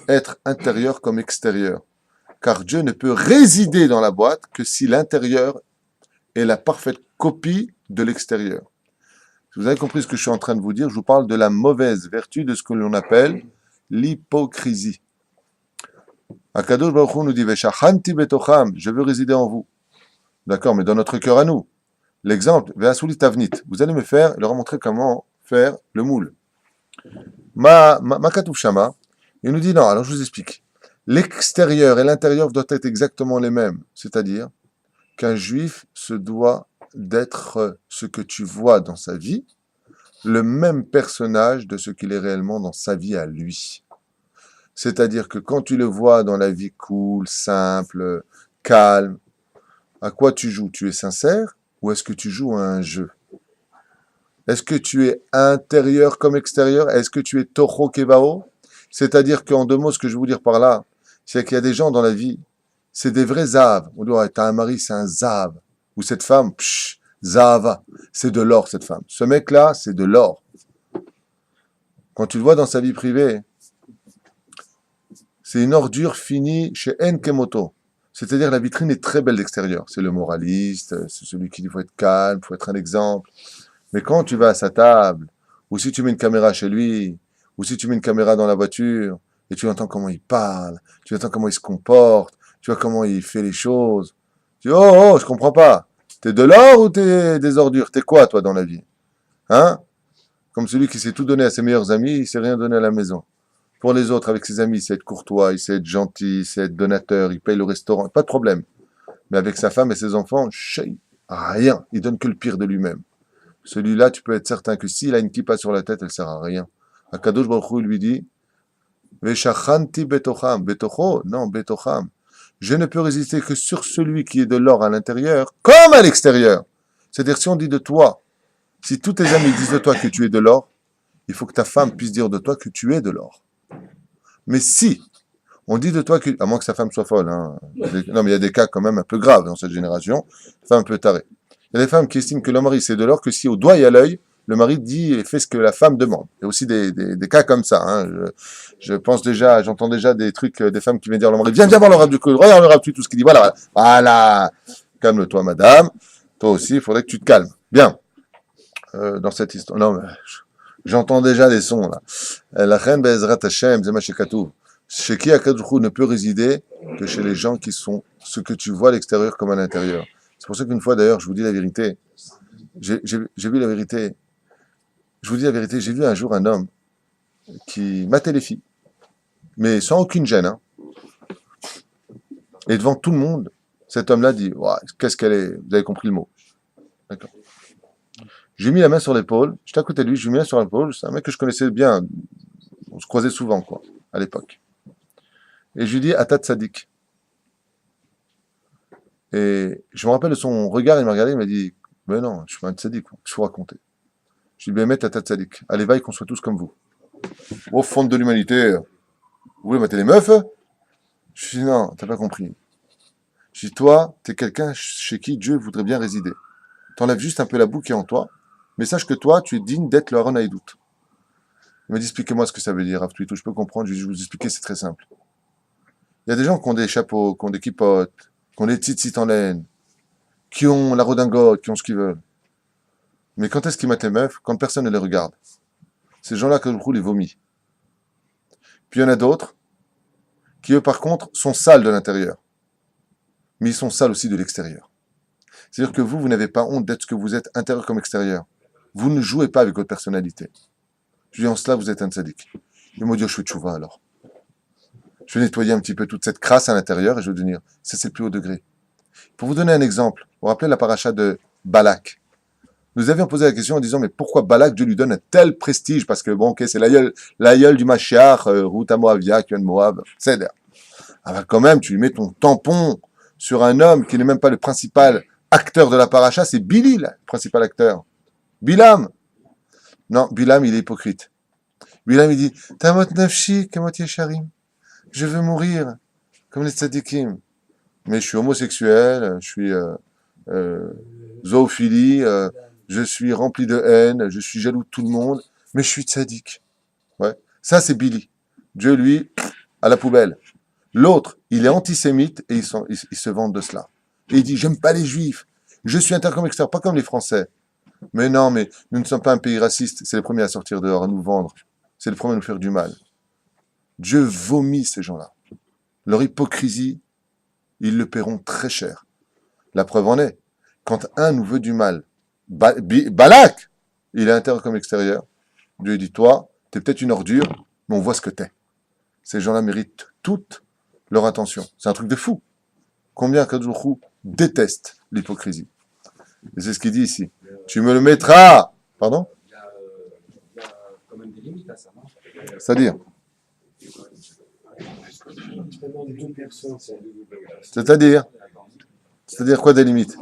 être intérieur comme extérieur. Car Dieu ne peut résider dans la boîte que si l'intérieur est la parfaite copie de l'extérieur. Si vous avez compris ce que je suis en train de vous dire, je vous parle de la mauvaise vertu de ce que l'on appelle l'hypocrisie. Akadosh Baruch Hu nous dit Veshachanti betocham, je veux résider en vous. D'accord, mais dans notre cœur à nous. L'exemple, Ve'asuli tavnit, vous allez me leur montrer comment faire le moule. Ma katuv shama, il nous dit non, alors je vous explique. L'extérieur et l'intérieur doivent être exactement les mêmes, c'est-à-dire qu'un juif se doit d'être ce que tu vois dans sa vie, le même personnage de ce qu'il est réellement dans sa vie à lui. C'est-à-dire que quand tu le vois dans la vie cool, simple, calme, à quoi tu joues? Tu es sincère ou est-ce que tu joues à un jeu? Est-ce que tu es intérieur comme extérieur? Est-ce que tu es Toho Kebao? C'est-à-dire qu'en deux mots, ce que je veux vous dire par là, c'est qu'il y a des gens dans la vie, c'est des vrais zav. On dit, ouais, t'as un mari, c'est un zav. Ou cette femme, zava. C'est de l'or, cette femme. Ce mec-là, c'est de l'or. Quand tu le vois dans sa vie privée, c'est une ordure finie chez Enkemoto. C'est-à-dire la vitrine est très belle d'extérieur. C'est le moraliste, c'est celui qui dit qu'il faut être calme, il faut être un exemple. Mais quand tu vas à sa table, ou si tu mets une caméra chez lui, ou si tu mets une caméra dans la voiture, et tu entends comment il parle, tu entends comment il se comporte, tu vois comment il fait les choses. Tu dis, oh, je comprends pas. T'es de l'or ou t'es des ordures? T'es quoi, toi, dans la vie? Hein? Comme celui qui s'est tout donné à ses meilleurs amis, il s'est rien donné à la maison. Pour les autres, avec ses amis, il sait être courtois, il sait être gentil, il sait être donateur, il paye le restaurant, pas de problème. Mais avec sa femme et ses enfants, rien. Il donne que le pire de lui-même. Celui-là, tu peux être certain que s'il a une kippa sur la tête, elle sert à rien. Akadosh Baruch Hu lui dit, Veshachanti betocham, betocho, non, betocham. Je ne peux résister que sur celui qui est de l'or à l'intérieur, comme à l'extérieur. C'est-à-dire, si on dit de toi, si tous tes amis disent de toi que tu es de l'or, il faut que ta femme puisse dire de toi que tu es de l'or. Mais si on dit de toi que, à moins que sa femme soit folle, hein. Non, mais il y a des cas quand même un peu graves dans cette génération, femme un peu tarée. Il y a des femmes qui estiment que le mari c'est de l'or, que si au doigt et à l'œil, le mari dit et fait ce que la femme demande. Il y a aussi des cas comme ça. Hein. Je pense déjà, j'entends déjà des trucs, des femmes qui viennent dire à leur mari, viens voir le rap du coup, regarde le rap, tout ce qu'il dit, voilà. Calme-toi, madame. Toi aussi, il faudrait que tu te calmes. Bien. Dans cette histoire. Non, mais j'entends déjà des sons là. La reine Bezrat Hashem, Zema Shekatouv. Chez qui Akadosh ne peut résider que chez les gens qui sont ce que tu vois à l'extérieur comme à l'intérieur. C'est pour ça qu'une fois d'ailleurs, je vous dis la vérité. J'ai vu la vérité. Je vous dis la vérité, j'ai vu un jour un homme qui matait les filles, mais sans aucune gêne. Hein. Et devant tout le monde, cet homme-là dit qu'est-ce qu'elle est? Vous avez compris le mot. D'accord. J'ai mis la main sur l'épaule, j'étais à côté de lui, j'ai mis la main sur l'épaule, c'est un mec que je connaissais bien, on se croisait souvent, quoi, à l'époque. Et je lui dis, Atat Tzadik. Et je me rappelle de son regard, il m'a regardé, il m'a dit, mais non, je suis pas un Tzadik, je vous raconter. Je lui dis, Bémet Atat Tzadik, allez, vaille qu'on soit tous comme vous. Au fond de l'humanité, vous voulez mater les meufs? Je lui dis, non, t'as pas compris. Je lui dis, toi, t'es quelqu'un chez qui Dieu voudrait bien résider. T'enlèves juste un peu la boue qui est en toi, mais sache que toi, tu es digne d'être le Aaron Haïdout. Il m'a dit, expliquez-moi ce que ça veut dire, Rav Twito, je peux comprendre, je vais vous expliquer, c'est très simple. Il y a des gens qui ont des chapeaux, qui ont des kippotes, qui ont des tzitzit en laine, qui ont la redingote, qui ont ce qu'ils veulent. Mais quand est-ce qu'ils mettent les meufs? Quand personne ne les regarde. Ces gens-là, que je roule, les vomit. Puis il y en a d'autres, qui eux, par contre, sont sales de l'intérieur. Mais ils sont sales aussi de l'extérieur. C'est-à-dire que vous n'avez pas honte d'être ce que vous êtes, intérieur comme extérieur. Vous ne jouez pas avec votre personnalité. Je dis en cela, vous êtes un tzaddik. Il m'a dit, je fais tchouva alors. Je vais nettoyer un petit peu toute cette crasse à l'intérieur et je vais devenir. Ça, c'est le plus haut degré. Pour vous donner un exemple, vous vous rappelez la paracha de Balak. Nous avions posé la question en disant, mais pourquoi Balak, Dieu lui donne un tel prestige? Parce que bon, ok, c'est l'aïeul du Mashiach, Ruth Moavia, qui vient de Moab, c'est d'ailleurs. Alors quand même, tu lui mets ton tampon sur un homme qui n'est même pas le principal acteur de la paracha, c'est Billy, le principal acteur. Bilam. Non, Bilam, il est hypocrite. Bilam, il dit, Tamot nafshi, kamot yesharim. Je veux mourir, comme les tzadikim. Mais je suis homosexuel, je suis zoophilie, je suis rempli de haine, je suis jaloux de tout le monde, mais je suis tzaddik. Ouais. Ça, c'est Billy. Dieu, lui, à la poubelle. L'autre, il est antisémite et ils se vendent de cela. Et il dit, j'aime pas les juifs, je suis intercom extérieur, pas comme les Français. Mais non, mais nous ne sommes pas un pays raciste, c'est les premiers à sortir dehors, à nous vendre. C'est les premiers à nous faire du mal. Dieu vomit ces gens-là. Leur hypocrisie, ils le paieront très cher. La preuve en est, quand un nous veut du mal, Balak, il est intérieur comme extérieur. Dieu dit, toi, t'es peut-être une ordure, mais on voit ce que t'es. Ces gens-là méritent toute leur attention. C'est un truc de fou. Combien Kadjourou déteste l'hypocrisie. Et c'est ce qu'il dit ici. Tu me le mettras. Pardon? Il y a quand même des limites à ça, non? C'est-à-dire? Vraiment, deux personnes, c'est C'est-à-dire? C'est-à-dire quoi des limites?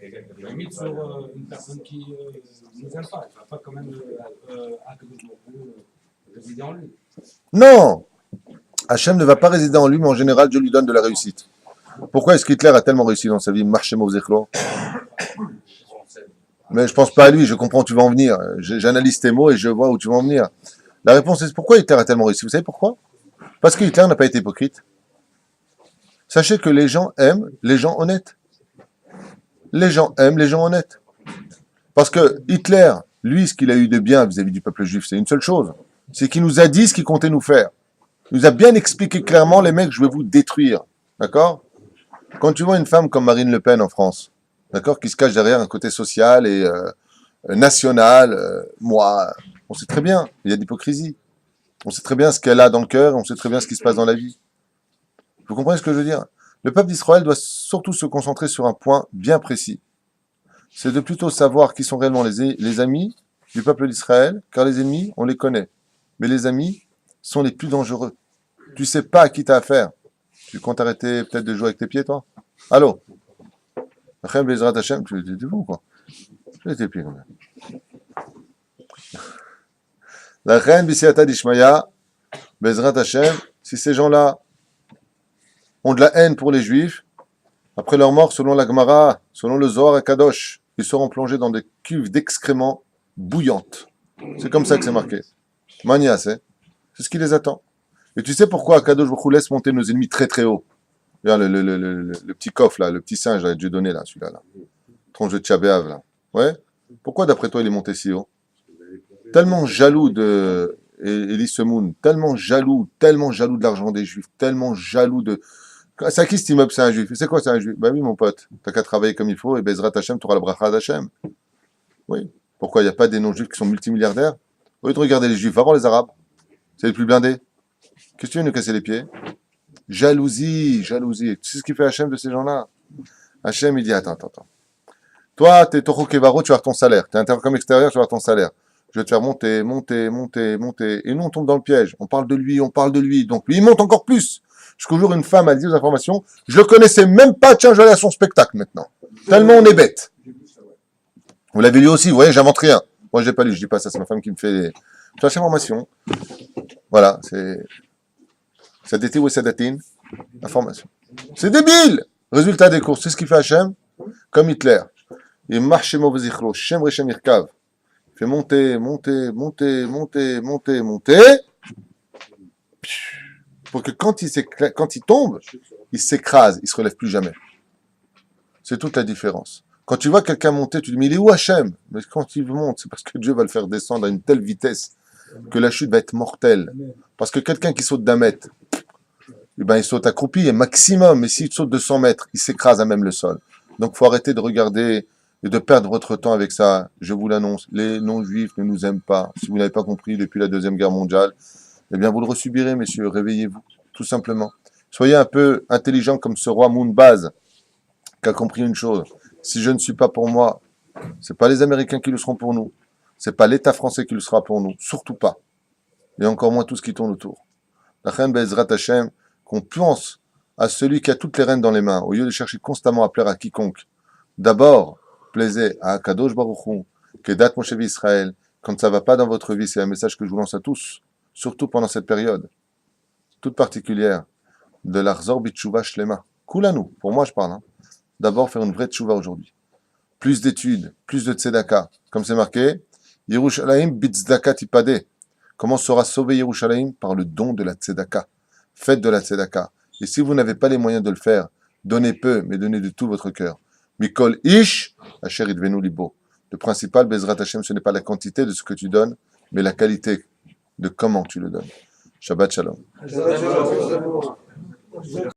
Il y a des limites sur une personne qui ne nous aime pas. Il ne va pas quand même résider en lui. Non! Hachem ne va pas résider en lui, mais en général, Dieu lui donne de la réussite. Pourquoi est-ce qu'Hitler a tellement réussi dans sa vie? Marchez Zechlo. Mais je pense pas à lui, je comprends où tu vas en venir. J'analyse tes mots et je vois où tu vas en venir. La réponse est pourquoi Hitler a tellement réussi? Vous savez pourquoi? Parce que Hitler n'a pas été hypocrite. Sachez que les gens aiment les gens honnêtes. Les gens aiment les gens honnêtes. Parce que Hitler, lui, ce qu'il a eu de bien vis-à-vis du peuple juif, c'est une seule chose. C'est qu'il nous a dit ce qu'il comptait nous faire. Il nous a bien expliqué clairement, les mecs, je vais vous détruire. D'accord? Quand tu vois une femme comme Marine Le Pen en France, d'accord, qui se cache derrière un côté social et national, moi, on sait très bien, il y a de l'hypocrisie. On sait très bien ce qu'elle a dans le cœur, on sait très bien ce qui se passe dans la vie. Vous comprenez ce que je veux dire? Le peuple d'Israël doit surtout se concentrer sur un point bien précis. C'est de plutôt savoir qui sont réellement les amis du peuple d'Israël, car les ennemis, on les connaît. Mais les amis sont les plus dangereux. Tu sais pas à qui t'as affaire. Tu comptes arrêter peut-être de jouer avec tes pieds, toi? Allô? Rachem Bezrat Hashem, tu es bon, quoi? Tu tes pieds, quand même. La reine Bisiata d'Ishmaïa, Bezrat Hashem, si ces gens-là ont de la haine pour les Juifs, après leur mort, selon la Gemara, selon le Zohar et Kadosh, ils seront plongés dans des cuves d'excréments bouillantes. C'est comme ça que c'est marqué. Mania, c'est ce qui les attend. Et tu sais pourquoi Kadosh Baruch Hu laisse monter nos ennemis très très haut? Regarde le petit coffre là, le petit singe là, Dieu donné là, celui-là là. Tronche de Tchabéav là. Ouais. Pourquoi d'après toi il est monté si haut? Tellement jaloux de Elie Semoun, tellement jaloux de l'argent des Juifs, tellement jaloux de... C'est à qui cet immeuble? C'est un Juif. C'est quoi, c'est un Juif? Bah oui, mon pote, t'as qu'à travailler comme il faut et Bezrat Hashem, tu auras la bracha d'Hashem. Oui. Pourquoi il n'y a pas des non-Juifs qui sont multimilliardaires? Au lieu de regarder les Juifs, va voir les Arabes. C'est les plus blindés. Qu'est-ce que tu veux nous casser les pieds? Jalousie. Tu sais ce qu'il fait Hachem de ces gens-là? Hachem, il dit, attends. Toi, t'es Toho Kevaro, tu vas avoir ton salaire. T'es intérieur comme extérieur, tu vas avoir ton salaire. Je vais te faire monter. Et nous, on tombe dans le piège. On parle de lui. Donc, lui, il monte encore plus. Jusqu'au jour, une femme a dit aux informations, je le connaissais même pas, tiens, je vais aller à son spectacle maintenant. Tellement on est bête. Vous l'avez lu aussi, vous voyez, j'invente rien. Moi, je l'ai pas lu, je dis pas ça, c'est ma femme qui me fait chercher information. Voilà, c'est Sadati ou Sadatin, information. C'est débile! Résultat des courses, c'est ce qu'il fait Hachem, comme Hitler. Il marche chez Movezichlo, Shem Rechem Irkav. Il fait monter. Pour que quand il tombe, il s'écrase, il se relève plus jamais. C'est toute la différence. Quand tu vois quelqu'un monter, tu te dis, mais il est où Hachem? Mais quand il monte, c'est parce que Dieu va le faire descendre à une telle vitesse que la chute va être mortelle. Parce que quelqu'un qui saute d'1 mètre, eh ben, il saute accroupi, et maximum, mais s'il saute de 100 mètres, il s'écrase à même le sol. Donc, il faut arrêter de regarder et de perdre votre temps avec ça. Je vous l'annonce, les non-juifs ne nous aiment pas. Si vous n'avez pas compris depuis la Deuxième Guerre mondiale, eh bien, vous le resubirez, messieurs. Réveillez-vous, tout simplement. Soyez un peu intelligents comme ce roi Mounbaz, qui a compris une chose. Si je ne suis pas pour moi, c'est pas les Américains qui le seront pour nous. C'est pas l'État français qui le sera pour nous. Surtout pas. Et encore moins tout ce qui tourne autour. La reine Bezrat Hashem, qu'on pense à celui qui a toutes les rênes dans les mains, au lieu de chercher constamment à plaire à quiconque. D'abord, plaisez à Kadosh Baruch Hu, Kedat Moshe Israël, quand ça ne va pas dans votre vie, c'est un message que je vous lance à tous, surtout pendant cette période toute particulière de l'Arzor Bitchouva Shlema. Koulanu, pour moi je parle. D'abord faire une vraie tchouva aujourd'hui. Plus d'études, plus de tzedaka. Comme c'est marqué, Yerushalayim bitzdaka tipade. Comment sera sauvé Yerushalayim? Par le don de la tzedaka. Faites de la tzedaka. Et si vous n'avez pas les moyens de le faire, donnez peu, mais donnez de tout votre cœur. Mikol ish, asher idvenu libo. Le principal, Bezrat Hashem, ce n'est pas la quantité de ce que tu donnes, mais la qualité de comment tu le donnes. Shabbat Shalom.